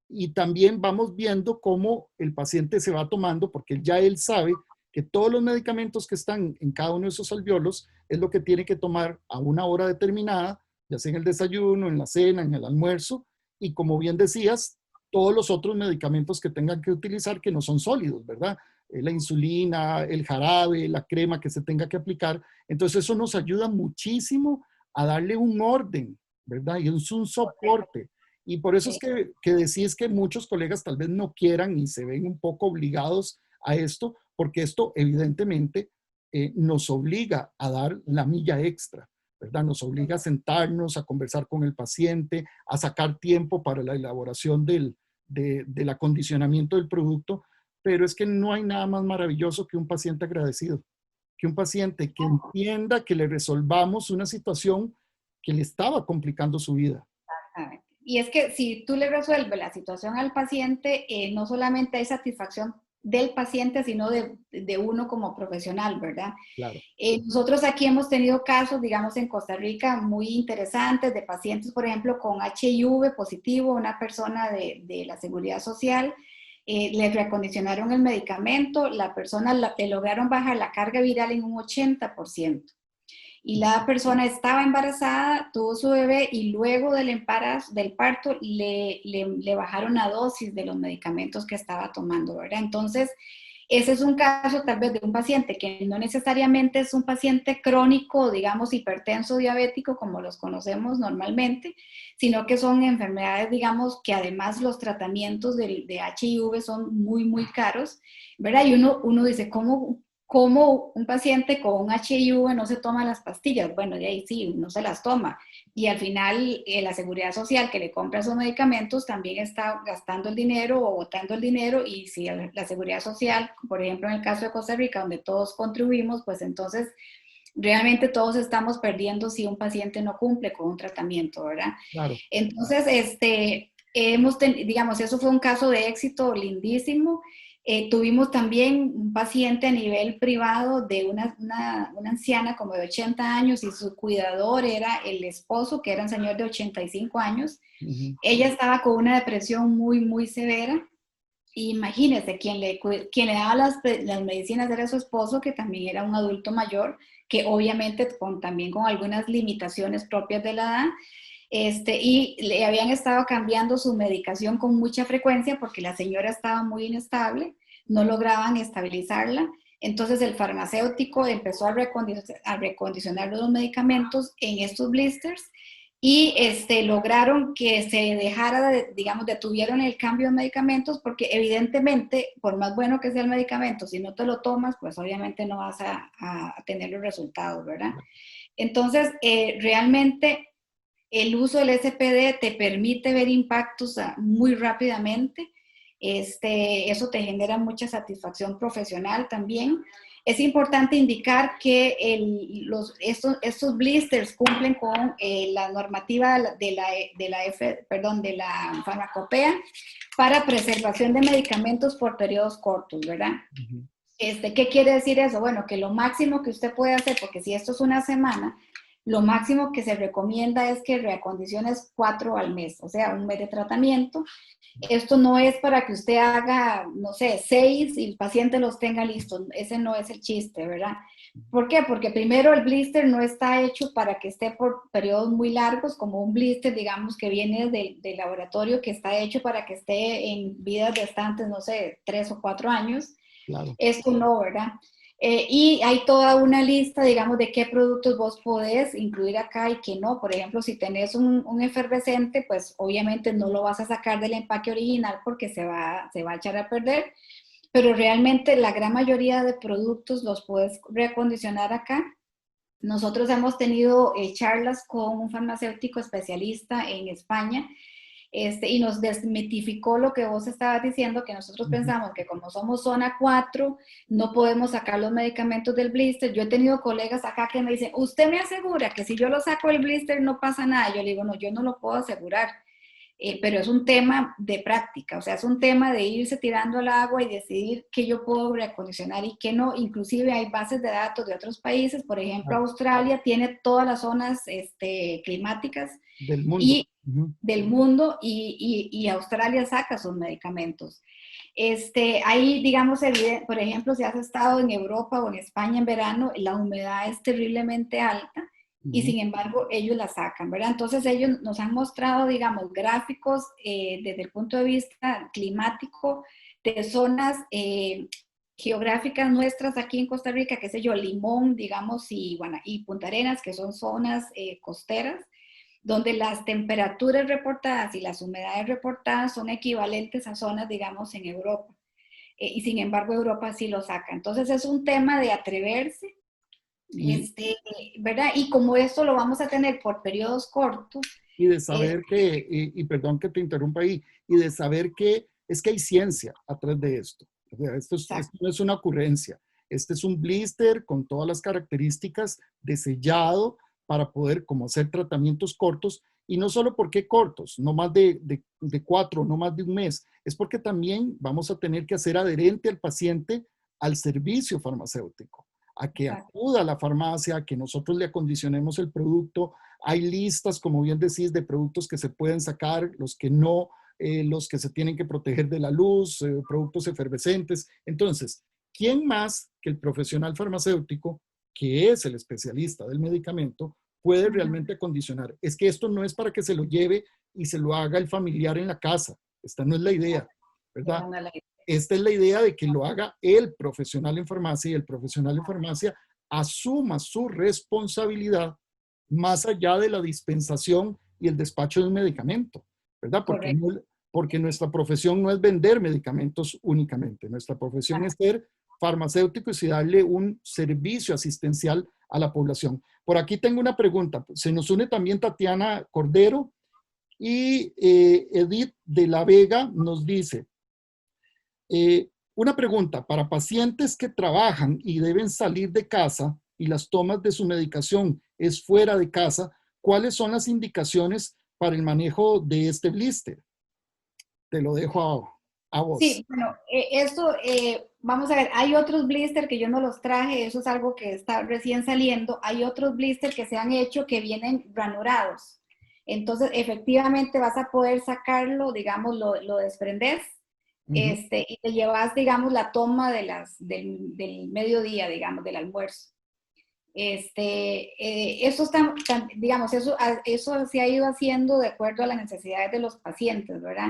Y también vamos viendo cómo el paciente se va tomando, porque ya él sabe que todos los medicamentos que están en cada uno de esos alvéolos es lo que tiene que tomar a una hora determinada, ya sea en el desayuno, en la cena, en el almuerzo, y como bien decías, todos los otros medicamentos que tengan que utilizar que no son sólidos, ¿verdad? La insulina, el jarabe, la crema que se tenga que aplicar. Entonces eso nos ayuda muchísimo a darle un orden, ¿verdad? Y es un soporte. Y por eso es que decís que muchos colegas tal vez no quieran y se ven un poco obligados a esto, porque esto evidentemente nos obliga a dar la milla extra, ¿verdad? Nos obliga a sentarnos, a conversar con el paciente, a sacar tiempo para la elaboración del acondicionamiento del producto, pero es que no hay nada más maravilloso que un paciente agradecido, que un paciente que entienda que le resolvamos una situación que le estaba complicando su vida. Exactamente. Y es que si tú le resuelves la situación al paciente, no solamente hay satisfacción del paciente, sino de uno como profesional, ¿verdad? Claro. Nosotros aquí hemos tenido casos, digamos, en Costa Rica muy interesantes de pacientes, por ejemplo, con HIV positivo, una persona de la Seguridad Social, le reacondicionaron el medicamento, la persona le lograron bajar la carga viral en un 80%. Y la persona estaba embarazada, tuvo su bebé y luego del embarazo, del parto, le bajaron la dosis de los medicamentos que estaba tomando, ¿verdad? Entonces, ese es un caso tal vez de un paciente que no necesariamente es un paciente crónico, digamos, hipertenso, diabético, como los conocemos normalmente, sino que son enfermedades, digamos, que además los tratamientos de HIV son muy, muy caros, ¿verdad? Y uno dice, ¿cómo un paciente con un HIV no se toma las pastillas? Bueno, de ahí sí, no se las toma. Y al final la Seguridad Social que le compra esos medicamentos también está gastando el dinero o botando el dinero, y si la Seguridad Social, por ejemplo en el caso de Costa Rica, donde todos contribuimos, pues entonces realmente todos estamos perdiendo si un paciente no cumple con un tratamiento, ¿verdad? Claro. Entonces, digamos, eso fue un caso de éxito lindísimo. Tuvimos también un paciente a nivel privado de una anciana como de 80 años y su cuidador era el esposo, que era un señor de 85 años. Ujú. Ella estaba con una depresión muy, muy severa. Imagínese, quien le daba las medicinas era su esposo, que también era un adulto mayor, que obviamente también con algunas limitaciones propias de la edad, y le habían estado cambiando su medicación con mucha frecuencia porque la señora estaba muy inestable, no lograban estabilizarla. Entonces el farmacéutico empezó a recondicionar los medicamentos en estos blisters y lograron que se dejara, digamos, detuvieron el cambio de medicamentos porque evidentemente, por más bueno que sea el medicamento, si no te lo tomas, pues obviamente no vas a tener los resultados, ¿verdad? Entonces, realmente el uso del SPD te permite ver impactos muy rápidamente. Eso te genera mucha satisfacción profesional también. Es importante indicar que estos blisters cumplen con la normativa de la farmacopea para preservación de medicamentos por periodos cortos, ¿verdad? Ujú. ¿Qué quiere decir eso? Bueno, que lo máximo que usted puede hacer, porque si esto es una semana, lo máximo que se recomienda es que reacondiciones 4 al mes, o sea, un mes de tratamiento. Esto no es para que usted haga, no sé, 6 y el paciente los tenga listos. Ese no es el chiste, ¿verdad? ¿Por qué? Porque primero el blister no está hecho para que esté por periodos muy largos, como un blister, digamos, que viene del laboratorio, que está hecho para que esté en vidas restantes, no sé, 3 o 4 años. Claro. Esto no, ¿verdad? Y hay toda una lista, digamos, de qué productos vos podés incluir acá y qué no. Por ejemplo, si tenés un efervescente, pues obviamente no lo vas a sacar del empaque original porque se va a echar a perder, pero realmente la gran mayoría de productos los puedes reacondicionar acá. Nosotros hemos tenido charlas con un farmacéutico especialista en España, y nos desmitificó lo que vos estabas diciendo, que nosotros Ujú. pensamos que como somos zona 4 no podemos sacar los medicamentos del blister. Yo he tenido colegas acá que me dicen, ¿usted me asegura que si yo lo saco del blister no pasa nada? Yo le digo, no, yo no lo puedo asegurar. Pero es un tema de práctica, o sea, es un tema de irse tirando al agua y decidir qué yo puedo reacondicionar y qué no. Inclusive hay bases de datos de otros países, por ejemplo, Claro. Australia tiene todas las zonas climáticas Del mundo. y Ujú. del mundo y Australia saca sus medicamentos. Ahí, digamos, por ejemplo, si has estado en Europa o en España en verano, la humedad es terriblemente alta y Ujú. sin embargo ellos la sacan, ¿verdad? Entonces ellos nos han mostrado, digamos, gráficos desde el punto de vista climático de zonas geográficas nuestras aquí en Costa Rica, qué sé yo, Limón, digamos, y Punta Arenas, que son zonas costeras, donde las temperaturas reportadas y las humedades reportadas son equivalentes a zonas, digamos, en Europa. Y sin embargo, Europa sí lo saca. Entonces es un tema de atreverse, Y, ¿verdad? Y como esto lo vamos a tener por periodos cortos, y de es saber que, y perdón que te interrumpa ahí, y de saber que es que hay ciencia atrás de esto. O sea, esto no es una ocurrencia. Este es un blister con todas las características de sellado para poder como hacer tratamientos cortos, y no solo porque cortos, no más de 4, no más de un mes, es porque también vamos a tener que hacer adherente al paciente al servicio farmacéutico, a que exacto, acuda a la farmacia, a que nosotros le acondicionemos el producto. Hay listas, como bien decís, de productos que se pueden sacar, los que no, los que se tienen que proteger de la luz, productos efervescentes. Entonces, ¿quién más que el profesional farmacéutico, que es el especialista del medicamento, puede realmente acondicionar? Es que esto no es para que se lo lleve y se lo haga el familiar en la casa. Esta no es la idea, ¿verdad? esa no es la Esta es la idea de que lo haga el profesional en farmacia y el profesional en farmacia asuma su responsabilidad más allá de la dispensación y el despacho de un medicamento, ¿verdad? correcto. Porque nuestra profesión no es vender medicamentos únicamente, nuestra profesión es ser farmacéutico y darle un servicio asistencial a la población. Por aquí tengo una pregunta, se nos une también Tatiana Cordero y Edith de la Vega nos dice, una pregunta, para pacientes que trabajan y deben salir de casa y las tomas de su medicación es fuera de casa, ¿cuáles son las indicaciones para el manejo de este blister? Te lo dejo A vos. Sí, bueno, esto, vamos a ver, hay otros blister que yo no los traje, eso es algo que está recién saliendo. Hay otros blister que se han hecho que vienen ranurados. Entonces, efectivamente vas a poder sacarlo, digamos, lo desprendes, Ujú. y te llevas, digamos, la toma del mediodía, digamos, del almuerzo. Eso está, digamos, eso se ha ido haciendo de acuerdo a las necesidades de los pacientes, ¿verdad?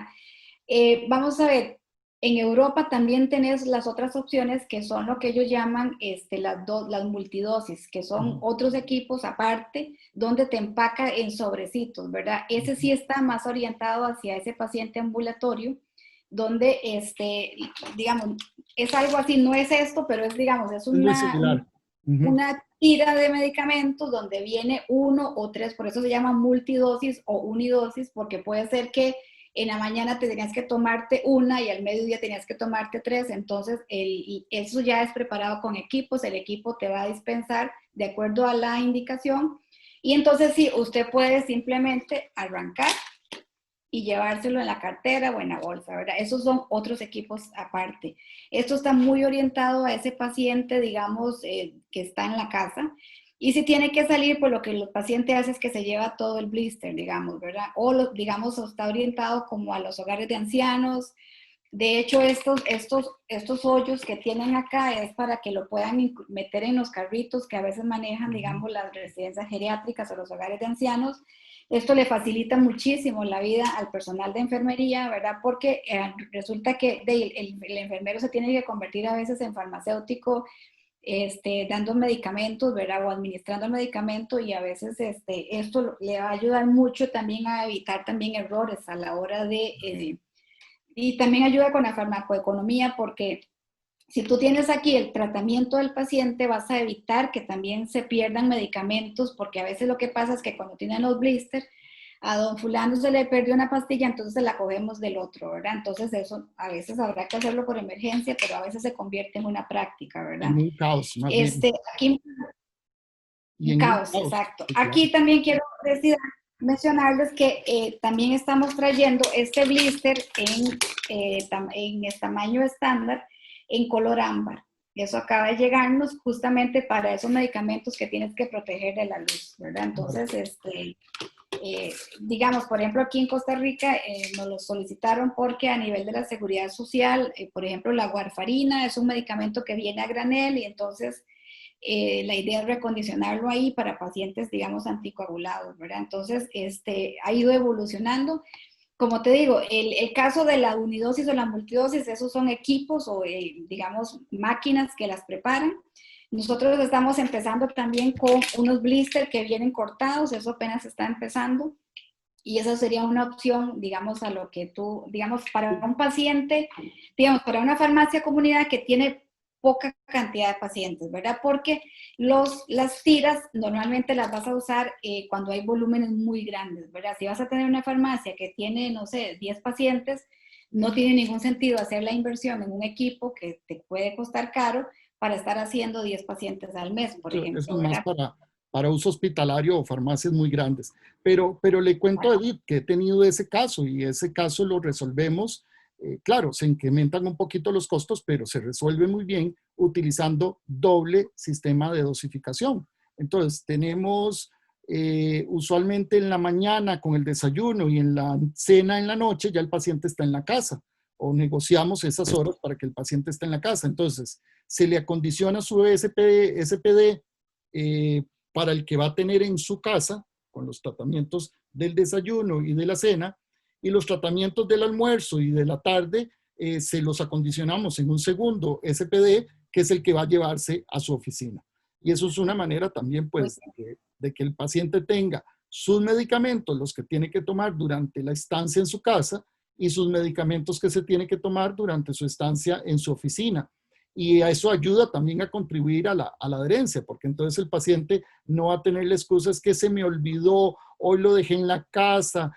Vamos a ver, en Europa también tenés las otras opciones que son lo que ellos llaman las multidosis, que son Ujú. otros equipos aparte donde te empaca en sobrecitos, ¿verdad? Ese Ujú. sí está más orientado hacia ese paciente ambulatorio, donde, digamos, es algo así, no es esto, pero es, digamos, es Es muy similar. Ujú. una tira de medicamentos donde viene uno o tres, por eso se llama multidosis o unidosis, porque puede ser que en la mañana te tenías que tomarte una y al mediodía tenías que tomarte tres, entonces y eso ya es preparado con equipos, el equipo te va a dispensar de acuerdo a la indicación y entonces sí, usted puede simplemente arrancar y llevárselo en la cartera o en la bolsa, ¿verdad? Esos son otros equipos aparte. Esto está muy orientado a ese paciente, digamos, que está en la casa. Y si tiene que salir, pues lo que el paciente hace es que se lleva todo el blister, digamos, ¿verdad? O, digamos, está orientado como a los hogares de ancianos. De hecho, estos hoyos que tienen acá es para que lo puedan meter en los carritos que a veces manejan, digamos, las residencias geriátricas o los hogares de ancianos. Esto le facilita muchísimo la vida al personal de enfermería, ¿verdad? Porque resulta que el enfermero se tiene que convertir a veces en farmacéutico, dando medicamentos, ¿verdad? O administrando el medicamento y a veces esto le va a ayudar mucho también a evitar también errores a la hora de... y también ayuda con la farmacoeconomía porque si tú tienes aquí el tratamiento del paciente, vas a evitar que también se pierdan medicamentos, porque a veces lo que pasa es que cuando tienen los blisters, a don fulano se le perdió una pastilla, entonces se la cogemos del otro, ¿verdad? Entonces eso a veces habrá que hacerlo por emergencia, pero a veces se convierte en una práctica, ¿verdad? En un caos, más bien. Aquí, Y un en un caos, caos. exacto. Sí, claro. Aquí también quiero decir, mencionarles que también estamos trayendo este blister en el tamaño estándar, en color ámbar. Eso acaba de llegarnos justamente para esos medicamentos que tienes que proteger de la luz, ¿verdad? Claro. Entonces, digamos, por ejemplo, aquí en Costa Rica nos lo solicitaron porque a nivel de la seguridad social, por ejemplo, la warfarina es un medicamento que viene a granel y entonces la idea es recondicionarlo ahí para pacientes, digamos, anticoagulados, ¿verdad? Entonces, ha ido evolucionando. Como te digo, el caso de la unidosis o la multidosis, esos son equipos o, digamos, máquinas que las preparan. Nosotros estamos empezando también con unos blisters que vienen cortados, eso apenas está empezando. Y esa sería una opción, digamos, a lo que tú, digamos, para un paciente, digamos, para una farmacia comunidad que tiene poca cantidad de pacientes, ¿verdad? Porque las tiras normalmente las vas a usar cuando hay volúmenes muy grandes, ¿verdad? Si vas a tener una farmacia que tiene, no sé, 10 pacientes, no tiene ningún sentido hacer la inversión en un equipo que te puede costar caro para estar haciendo 10 pacientes al mes, por Eso ejemplo, es más ¿verdad? para uso hospitalario o farmacias muy grandes. Pero le cuento a Edith que he tenido ese caso y ese caso lo resolvemos. Claro, se incrementan un poquito los costos, pero se resuelve muy bien utilizando doble sistema de dosificación. Entonces, tenemos usualmente en la mañana con el desayuno y en la cena en la noche, ya el paciente está en la casa o negociamos esas horas para que el paciente esté en la casa. Entonces, se le acondiciona su SPD para el que va a tener en su casa con los tratamientos del desayuno y de la cena y los tratamientos del almuerzo y de la tarde se los acondicionamos en un segundo SPD que es el que va a llevarse a su oficina. Y eso es una manera también pues de que el paciente tenga sus medicamentos, los que tiene que tomar durante la estancia en su casa y sus medicamentos que se tiene que tomar durante su estancia en su oficina. Y a eso ayuda también a contribuir a la adherencia, porque entonces el paciente no va a tener la excusa, es que se me olvidó, hoy lo dejé en la casa,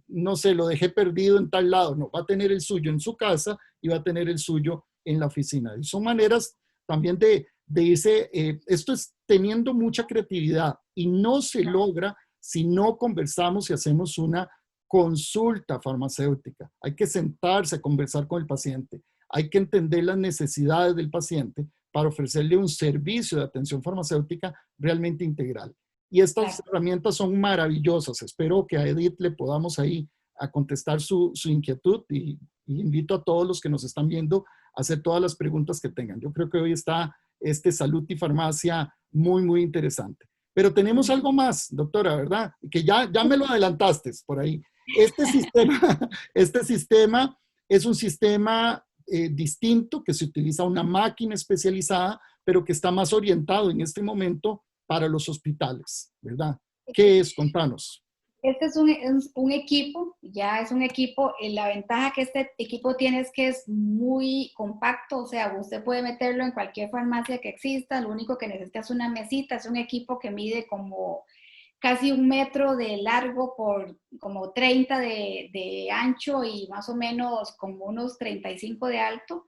no sé, lo dejé perdido en tal lado. No, va a tener el suyo en su casa y va a tener el suyo en la oficina. Y son maneras también de irse, esto es teniendo mucha creatividad y no se logra si no conversamos y hacemos una consulta farmacéutica. Hay que sentarse a conversar con el paciente. Hay que entender las necesidades del paciente para ofrecerle un servicio de atención farmacéutica realmente integral. Y estas herramientas son maravillosas. Espero que a Edith le podamos ahí a contestar su inquietud y invito a todos los que nos están viendo a hacer todas las preguntas que tengan. Yo creo que hoy está Salud y Farmacia muy interesante. Pero tenemos algo más, doctora, ¿verdad? Que ya me lo adelantaste por ahí. Este sistema es un sistema distinto que se utiliza una máquina especializada, pero que está más orientado en este momento para los hospitales, ¿verdad? ¿Qué es? Contanos. Este es un equipo, ya es un equipo, la ventaja que este equipo tiene es que es muy compacto, o sea, usted puede meterlo en cualquier farmacia que exista, lo único que necesita es una mesita, es un equipo que mide como casi 1 metro de largo por como 30 de ancho y más o menos como unos 35 de alto.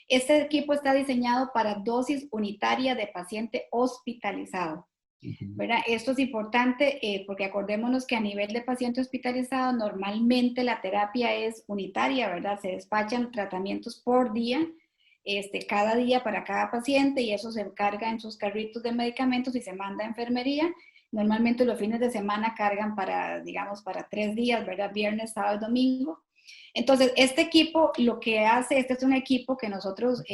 Este equipo está diseñado para dosis unitaria de paciente hospitalizado. ¿Verdad? Esto es importante porque acordémonos que a nivel de paciente hospitalizado normalmente la terapia es unitaria, ¿verdad? Se despachan tratamientos por día, cada día para cada paciente y eso se carga en sus carritos de medicamentos y se manda a enfermería. Normalmente los fines de semana cargan para, digamos, para 3 días, ¿verdad? Viernes, sábado y domingo. Entonces, este equipo lo que hace, este es un equipo que nosotros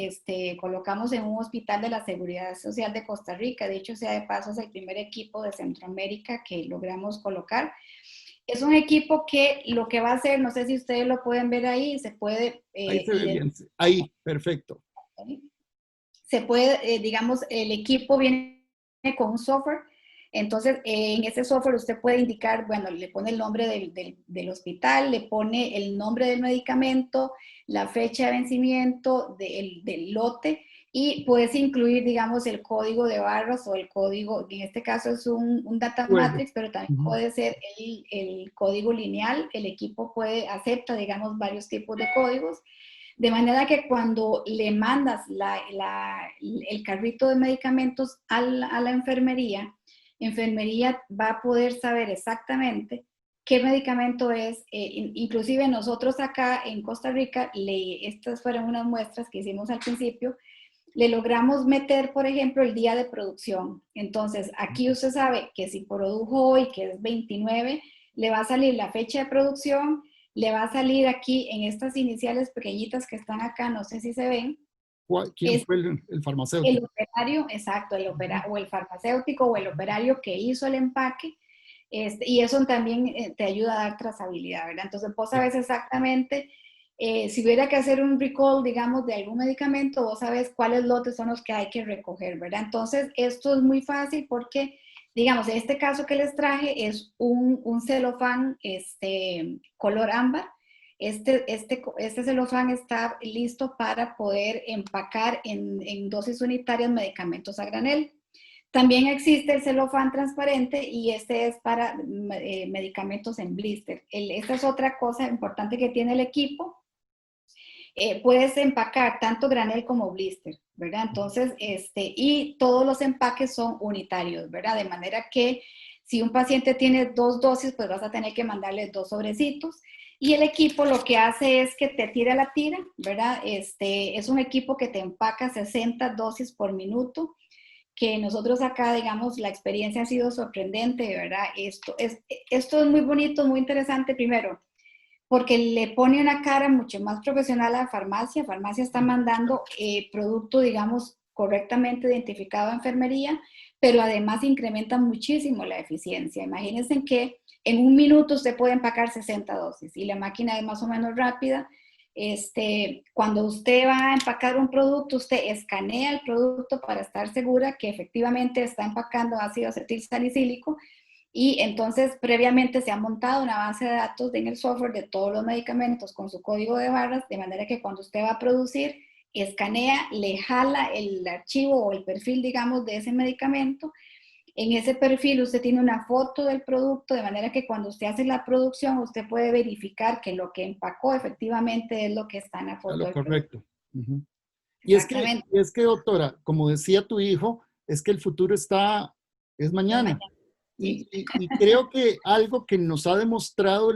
colocamos en un hospital de la Seguridad Social de Costa Rica. De hecho, sea de paso, es el primer equipo de Centroamérica que logramos colocar. Es un equipo que lo que va a hacer, no sé si ustedes lo pueden ver ahí, se puede... ahí se ve bien, ahí, perfecto. Se puede, digamos, el equipo viene con un software. Entonces, en ese software usted puede indicar, bueno, le pone el nombre del hospital, le pone el nombre del medicamento, la fecha de vencimiento del lote y puedes incluir, digamos, el código de barras o el código, en este caso es un data matrix, pero también puede ser el código lineal. El equipo acepta, digamos, varios tipos de códigos. De manera que cuando le mandas el carrito de medicamentos a la enfermería va a poder saber exactamente qué medicamento es. Inclusive nosotros acá en Costa Rica, estas fueron unas muestras que hicimos al principio, le logramos meter, por ejemplo, el día de producción. Entonces, aquí usted sabe que si produjo hoy, que es 29, le va a salir la fecha de producción, le va a salir aquí en estas iniciales pequeñitas que están acá, no sé si se ven. ¿Quién fue el farmacéutico? El operario, exacto, o el farmacéutico o el operario que hizo el empaque. Y eso también te ayuda a dar trazabilidad, ¿verdad? Entonces vos sabes exactamente, si hubiera que hacer un recall, digamos, de algún medicamento, vos sabes cuáles lotes son los que hay que recoger, ¿verdad? Entonces esto es muy fácil porque, digamos, este caso que les traje es un celofán color ámbar. Este celofán está listo para poder empacar en dosis unitarias medicamentos a granel. También existe el celofán transparente y este es para medicamentos en blister. Esta es otra cosa importante que tiene el equipo. Puedes empacar tanto granel como blister, ¿verdad? Entonces, y todos los empaques son unitarios, ¿verdad? De manera que si un paciente tiene 2 dosis, pues vas a tener que mandarle 2 sobrecitos. Y el equipo lo que hace es que te tira la tira, ¿verdad? Es un equipo que te empaca 60 dosis por minuto, que nosotros acá, digamos, la experiencia ha sido sorprendente, ¿verdad? Esto es muy bonito, muy interesante, primero, porque le pone una cara mucho más profesional a la farmacia. Farmacia está mandando producto, digamos, correctamente identificado a enfermería, pero además incrementa muchísimo la eficiencia. Imagínense que en 1 minuto usted puede empacar 60 dosis y la máquina es más o menos rápida. Cuando usted va a empacar un producto, usted escanea el producto para estar segura que efectivamente está empacando ácido acetilsalicílico. Y entonces previamente se ha montado una base de datos en el software de todos los medicamentos con su código de barras, de manera que cuando usted va a producir, escanea, le jala el archivo o el perfil, digamos, de ese medicamento. En ese perfil usted tiene una foto del producto, de manera que cuando usted hace la producción, usted puede verificar que lo que empacó efectivamente es lo que está en la foto Lo del correcto. producto. Y es que, doctora, como decía tu hijo, es que el futuro es mañana. Sí. Y creo que algo que nos ha demostrado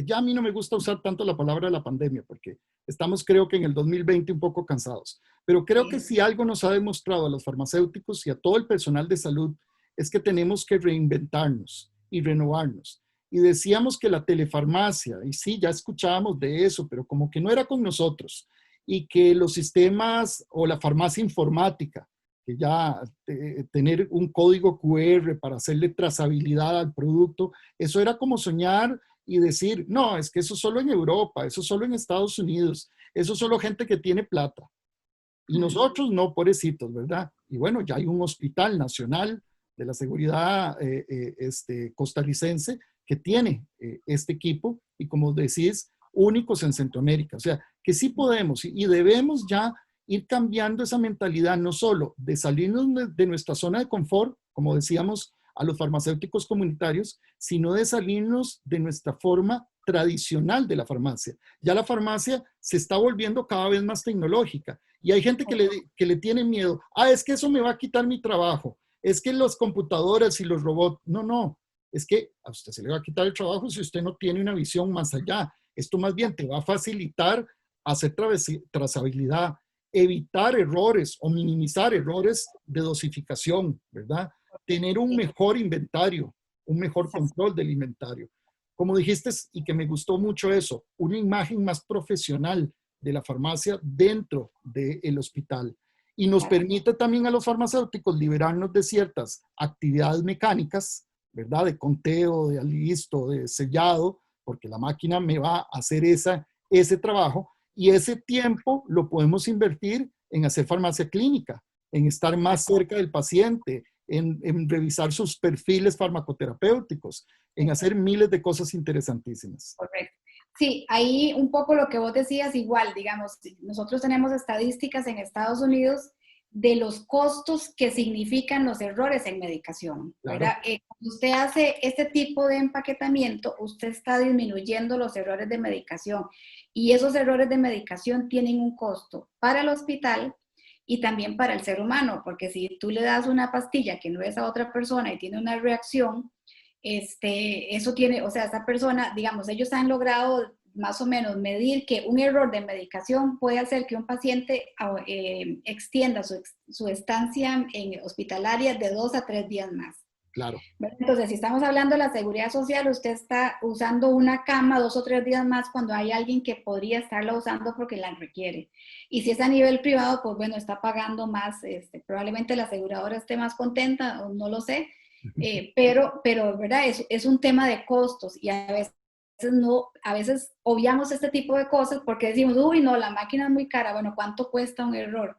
ya a mí no me gusta usar tanto la palabra de la pandemia, porque estamos creo que en el 2020 un poco cansados, pero creo que Sí. si algo nos ha demostrado a los farmacéuticos y a todo el personal de salud es que tenemos que reinventarnos y renovarnos. Y decíamos que la telefarmacia, y sí, ya escuchábamos de eso, pero como que no era con nosotros, y que los sistemas o la farmacia informática, que ya tener un código QR para hacerle trazabilidad al producto, eso era como soñar y decir, no, es que eso solo en Europa, eso solo en Estados Unidos, eso solo gente que tiene plata. Y nosotros no, pobrecitos, ¿verdad? Y bueno, ya hay un hospital nacional de la seguridad costarricense que tiene este equipo y como decís, únicos en Centroamérica. O sea, que sí podemos y debemos ya ir cambiando esa mentalidad, no solo de salirnos de nuestra zona de confort, como decíamos a los farmacéuticos comunitarios, sino de salirnos de nuestra forma tradicional de la farmacia. Ya la farmacia se está volviendo cada vez más tecnológica y hay gente que le tiene miedo. Ah, es que eso me va a quitar mi trabajo. Es que las computadoras y los robots. No, no. Es que a usted se le va a quitar el trabajo si usted no tiene una visión más allá. Esto más bien te va a facilitar hacer trazabilidad, evitar errores o minimizar errores de dosificación, ¿verdad? Tener un mejor inventario, un mejor control del inventario. Como dijiste, y que me gustó mucho eso, una imagen más profesional de la farmacia dentro del hospital. Y nos permite también a los farmacéuticos liberarnos de ciertas actividades mecánicas, ¿verdad? De conteo, de alisto, de sellado, porque la máquina me va a hacer ese trabajo y ese tiempo lo podemos invertir en hacer farmacia clínica, en estar más cerca del paciente, en revisar sus perfiles farmacoterapéuticos, en hacer miles de cosas interesantísimas. Correcto. Sí, ahí un poco lo que vos decías, igual, digamos, nosotros tenemos estadísticas en Estados Unidos de los costos que significan los errores en medicación, ¿verdad? Claro. Cuando usted hace este tipo de empaquetamiento, usted está disminuyendo los errores de medicación y esos errores de medicación tienen un costo para el hospital y también para el ser humano, porque si tú le das una pastilla que no es a otra persona y tiene una reacción, eso tiene, o sea, esa persona, digamos, ellos han logrado más o menos medir que un error de medicación puede hacer que un paciente extienda su estancia en hospitalaria de 2 a 3 días más. Claro. Entonces, si estamos hablando de la seguridad social, usted está usando una cama 2 o 3 días más cuando hay alguien que podría estarla usando porque la requiere. Y si es a nivel privado, pues bueno, está pagando más, probablemente la aseguradora esté más contenta, o no lo sé, pero ¿verdad? Es un tema de costos y a veces obviamos este tipo de cosas porque decimos, uy, no, la máquina es muy cara. Bueno, ¿cuánto cuesta un error?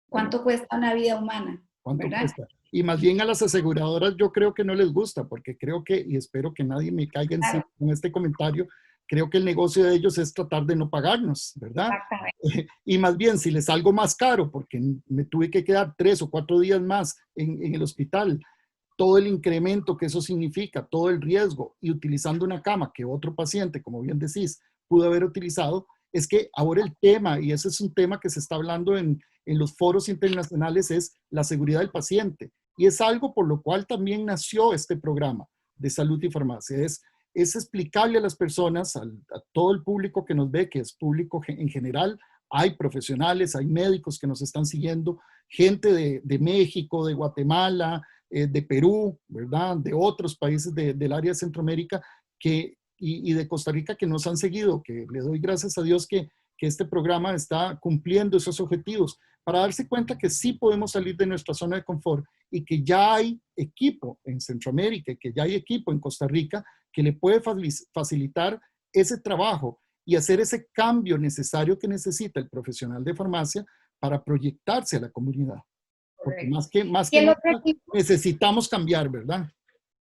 ¿Cuánto cuesta una vida humana? ¿Cuánto ¿Verdad? cuesta? Y más bien a las aseguradoras yo creo que no les gusta, porque creo que, y espero que nadie me caiga encima Claro, con este comentario, creo que el negocio de ellos es tratar de no pagarnos, ¿verdad? exactamente. Y más bien, si les salgo más caro, porque me tuve que quedar 3 o 4 días más en el hospital, todo el incremento que eso significa, todo el riesgo, y utilizando una cama que otro paciente, como bien decís, pudo haber utilizado, es que ahora el tema, y ese es un tema que se está hablando en los foros internacionales, es la seguridad del paciente. Y es algo por lo cual también nació este programa de salud y farmacia. Es explicarle a las personas, a todo el público que nos ve, que es público en general, hay profesionales, hay médicos que nos están siguiendo, gente de México, de Guatemala, de Perú, ¿verdad? De otros países del área de Centroamérica y de Costa Rica que nos han seguido, que le doy gracias a Dios que este programa está cumpliendo esos objetivos para darse cuenta que sí podemos salir de nuestra zona de confort y que ya hay equipo en Centroamérica, que ya hay equipo en Costa Rica que le puede facilitar ese trabajo y hacer ese cambio necesario que necesita el profesional de farmacia para proyectarse a la comunidad. Porque Correcto. más Y que el nada otro equipo, necesitamos cambiar, ¿verdad?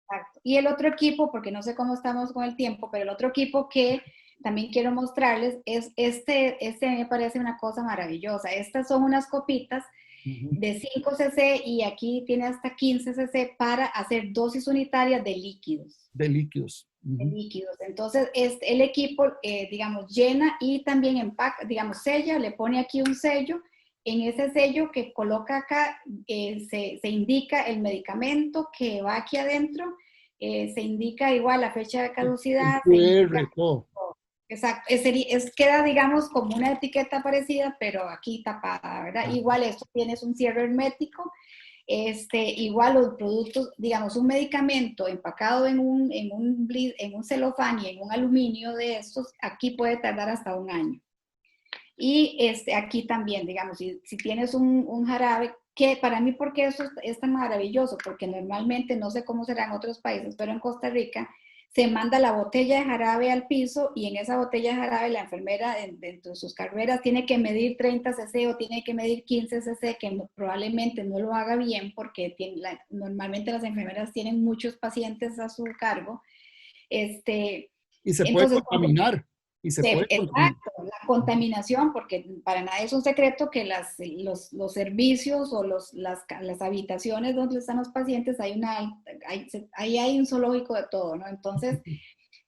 exacto. Y el otro equipo, porque no sé cómo estamos con el tiempo, pero el otro equipo que también quiero mostrarles es este me parece una cosa maravillosa. Estas son unas copitas Uh -huh. de 5 cc y aquí tiene hasta 15 cc para hacer dosis unitarias de líquidos. De líquidos. Uh De -huh. líquidos. Entonces, el equipo, digamos, llena y también empaca, digamos, sella, le pone aquí un sello en ese sello que coloca acá se indica el medicamento que va aquí adentro, se indica igual la fecha de El caducidad, se indica QR, todo. todo. Exacto, queda digamos como una etiqueta parecida, pero aquí tapada, ¿verdad? Igual esto tienes un cierre hermético, igual los productos, digamos, un medicamento empacado en un celofán y en un aluminio de estos, aquí puede tardar hasta un año. Y aquí también, digamos, si tienes un jarabe, que para mí, ¿por qué eso es tan maravilloso? Porque normalmente, no sé cómo será en otros países, pero en Costa Rica se manda la botella de jarabe al piso y en esa botella de jarabe la enfermera dentro de sus carreras tiene que medir 30 cc o tiene que medir 15 cc, que probablemente no lo haga bien porque normalmente las enfermeras tienen muchos pacientes a su cargo. Y se puede Entonces, contaminar. Y se puede contaminar. exacto, la contaminación, porque para nadie es un secreto que los servicios o las habitaciones donde están los pacientes, ahí hay un zoológico de todo, ¿no? Entonces,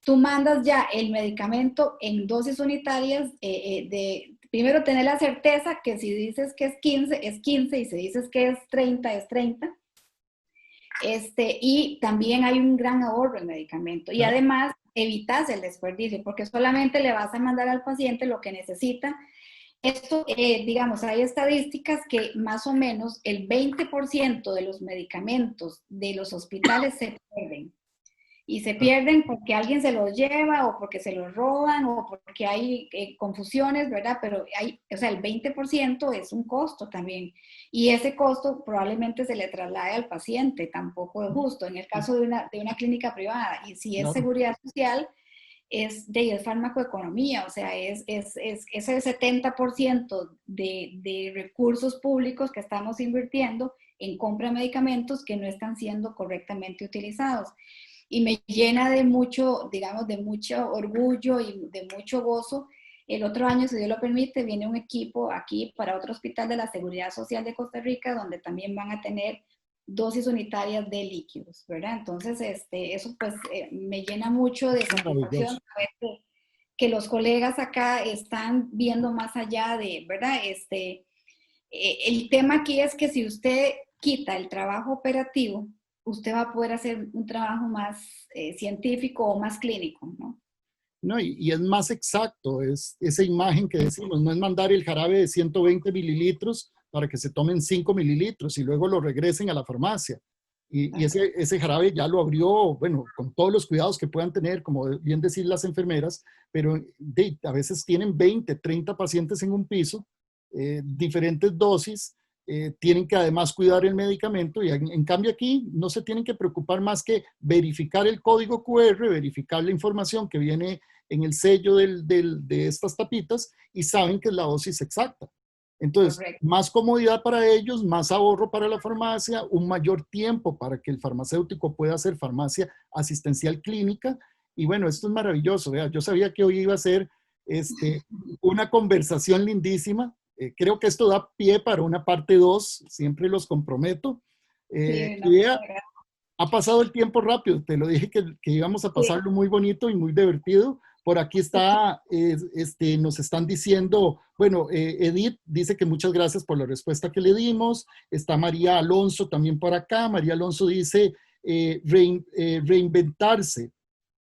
tú mandas ya el medicamento en dosis unitarias primero tener la certeza que si dices que es 15 y si dices que es 30 es 30. Y también hay un gran ahorro en medicamento. Y además evitas el desperdicio, porque solamente le vas a mandar al paciente lo que necesita. Esto, digamos, hay estadísticas que más o menos el 20% de los medicamentos de los hospitales se pierden. Y se pierden porque alguien se los lleva o porque se los roban o porque hay confusiones, ¿verdad? Pero o sea, el 20% es un costo también. Y ese costo probablemente se le traslade al paciente, tampoco es justo. En el caso de una clínica privada, y si es seguridad social, es farmacoeconomía, o sea, es el 70% de recursos públicos que estamos invirtiendo en compra de medicamentos que no están siendo correctamente utilizados. Y me llena de mucho, digamos, de mucho orgullo y de mucho gozo. El otro año, si Dios lo permite, viene un equipo aquí para otro hospital de la Seguridad Social de Costa Rica, donde también van a tener dosis unitarias de líquidos, ¿verdad? Entonces, eso pues me llena mucho de satisfacción saber que los colegas acá están viendo más allá de, ¿verdad? El tema aquí es que si usted quita el trabajo operativo, usted va a poder hacer un trabajo más científico o más clínico, ¿no? No, y es más exacto, es esa imagen que decimos, no es mandar el jarabe de 120 mililitros para que se tomen 5 mililitros y luego lo regresen a la farmacia. Y ese jarabe ya lo abrió, bueno, con todos los cuidados que puedan tener, como bien decir las enfermeras, pero a veces tienen 20, 30 pacientes en un piso, diferentes dosis, tienen que además cuidar el medicamento y en cambio aquí no se tienen que preocupar más que verificar el código QR, verificar la información que viene en el sello de estas tapitas y saben que es la dosis exacta. Entonces, correcto, más comodidad para ellos, más ahorro para la farmacia, un mayor tiempo para que el farmacéutico pueda hacer farmacia asistencial clínica. Y bueno, esto es maravilloso. ¿Vea? Yo sabía que hoy iba a ser una conversación lindísima. Creo que esto da pie para una parte 2, siempre los comprometo. sí, no, Y vea, ha pasado el tiempo rápido, te lo dije que íbamos a sí, pasarlo muy bonito y muy divertido. Por aquí está, nos están diciendo, bueno, Edith dice que muchas gracias por la respuesta que le dimos. Está María Alonso también por acá. María Alonso dice, reinventarse,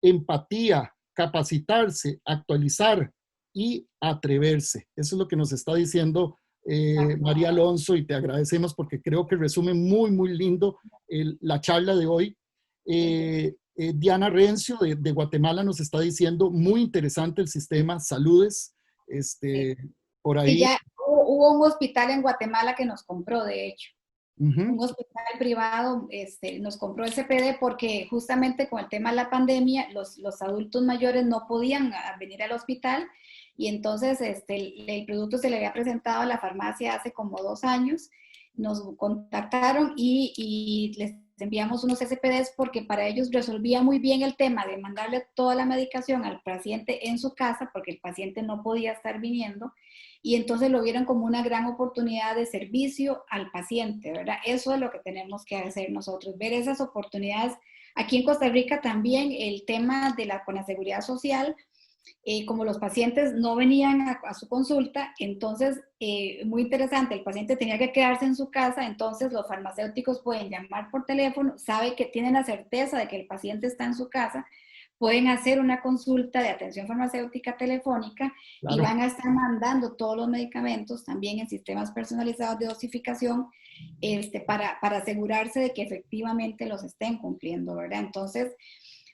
empatía, capacitarse, actualizar y atreverse. Eso es lo que nos está diciendo María Alonso y te agradecemos porque creo que resume muy, muy lindo la charla de hoy. Diana Rencio de Guatemala nos está diciendo, muy interesante el sistema, saludes. Por sí, ahí. ya hubo un hospital en Guatemala que nos compró, de hecho. Un Uh-huh. hospital privado nos compró el CPD porque justamente con el tema de la pandemia los adultos mayores no podían venir al hospital y entonces el producto se le había presentado a la farmacia hace como 2 años, nos contactaron y les enviamos unos SPDs porque para ellos resolvía muy bien el tema de mandarle toda la medicación al paciente en su casa porque el paciente no podía estar viniendo y entonces lo vieron como una gran oportunidad de servicio al paciente, ¿verdad? Eso es lo que tenemos que hacer nosotros, ver esas oportunidades. Aquí en Costa Rica también el tema con la seguridad social como los pacientes no venían a su consulta, entonces, muy interesante, el paciente tenía que quedarse en su casa, entonces los farmacéuticos pueden llamar por teléfono, sabe que tienen la certeza de que el paciente está en su casa, pueden hacer una consulta de atención farmacéutica telefónica y Claro. van a estar mandando todos los medicamentos también en sistemas personalizados de dosificación para asegurarse de que efectivamente los estén cumpliendo, ¿verdad? Entonces,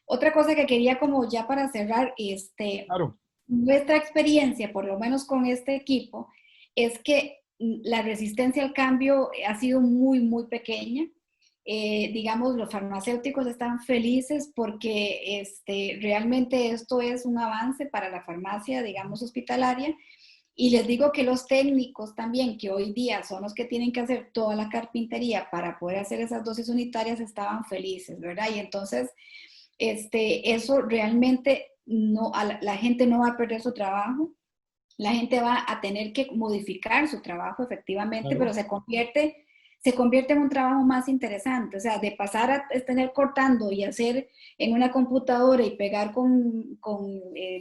otra cosa que quería como ya para cerrar, Claro. nuestra experiencia, por lo menos con este equipo, es que la resistencia al cambio ha sido muy, muy pequeña. Digamos, los farmacéuticos están felices porque realmente esto es un avance para la farmacia, digamos, hospitalaria. Y les digo que los técnicos también, que hoy día son los que tienen que hacer toda la carpintería para poder hacer esas dosis unitarias, estaban felices, ¿verdad? Y entonces, eso realmente no, la gente no va a perder su trabajo, la gente va a tener que modificar su trabajo efectivamente, Claro. pero se convierte en un trabajo más interesante, o sea, de pasar a tener cortando y hacer en una computadora y pegar con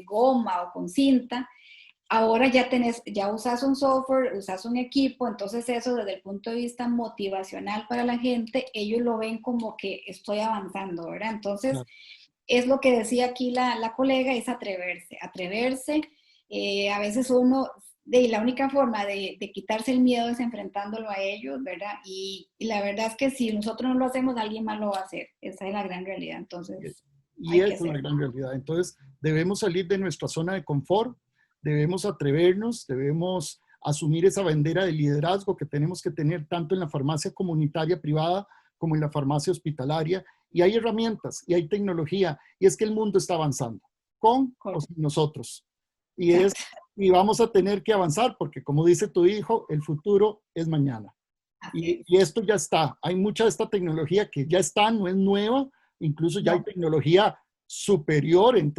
goma o con cinta, ahora ya usas un software, usas un equipo, entonces eso desde el punto de vista motivacional para la gente, ellos lo ven como que estoy avanzando, ¿verdad? Entonces, Claro. es lo que decía aquí la colega, es atreverse. A veces uno, la única forma de quitarse el miedo es enfrentándolo a ellos, ¿verdad? Y la verdad es que si nosotros no lo hacemos, alguien más lo va a hacer. Esa es la gran realidad, entonces Y hay que esa es la hacerlo. gran realidad. Entonces, debemos salir de nuestra zona de confort, debemos atrevernos, debemos asumir esa bandera de liderazgo que tenemos que tener tanto en la farmacia comunitaria privada como en la farmacia hospitalaria. Y hay herramientas y hay tecnología. Y es que el mundo está avanzando, con o sin nosotros. Y, es, Exacto. y vamos a tener que avanzar porque, como dice tu hijo, el futuro es mañana. Así Y es. esto ya está. Hay mucha de esta tecnología que ya está, no es nueva. Incluso ya hay No, tecnología superior en,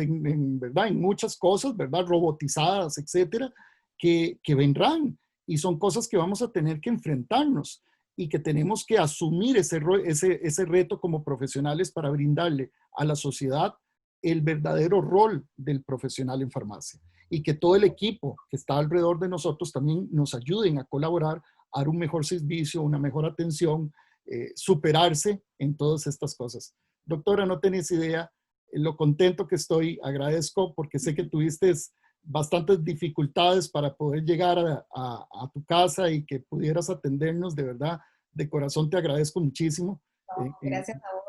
¿verdad? En muchas cosas, ¿verdad? Robotizadas, etcétera, que vendrán. Y son cosas que vamos a tener que enfrentarnos y que tenemos que asumir ese reto como profesionales para brindarle a la sociedad el verdadero rol del profesional en farmacia. Y que todo el equipo que está alrededor de nosotros también nos ayuden a colaborar, a dar un mejor servicio, una mejor atención, superarse en todas estas cosas. Doctora, no tenés idea lo contento que estoy. Agradezco porque sé que tuviste bastantes dificultades para poder llegar a tu casa y que pudieras atendernos. De verdad, de corazón te agradezco muchísimo. gracias a vos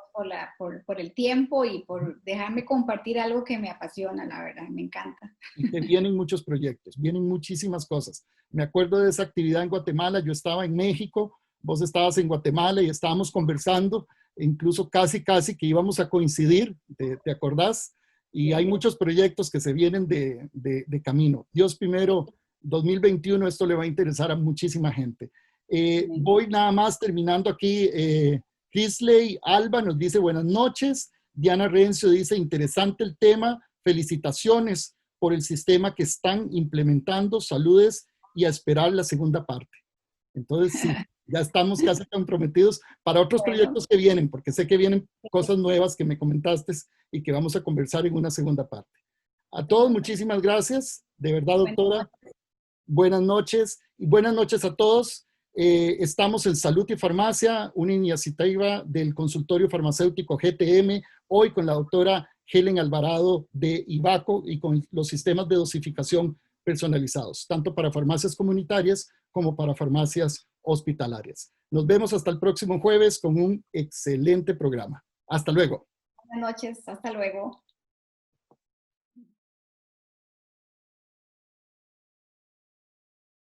por el tiempo y por dejarme compartir algo que me apasiona, la verdad, me encanta. Y que vienen muchos proyectos, vienen muchísimas cosas. Me acuerdo de esa actividad en Guatemala, yo estaba en México, vos estabas en Guatemala y estábamos conversando, incluso casi que íbamos a coincidir, ¿te acordás? Y hay Sí, muchos proyectos que se vienen de camino. Dios primero, 2021, esto le va a interesar a muchísima gente. Voy nada más terminando aquí. Crisley Alba nos dice buenas noches. Diana Rencio dice interesante el tema, felicitaciones por el sistema que están implementando, saludes y a esperar la segunda parte. Entonces, sí, ya estamos casi comprometidos para otros bueno, proyectos que vienen, porque sé que vienen cosas nuevas que me comentaste y que vamos a conversar en una segunda parte. A todos, muchísimas gracias. De verdad, doctora, buenas noches y buenas noches a todos. Estamos en Salud y Farmacia, una iniciativa del consultorio farmacéutico GTM, hoy con la doctora Helen Alvarado de IVACO y con los sistemas de dosificación personalizados, tanto para farmacias comunitarias como para farmacias hospitalarias. Nos vemos hasta el próximo jueves con un excelente programa. Hasta luego. buenas noches, hasta luego.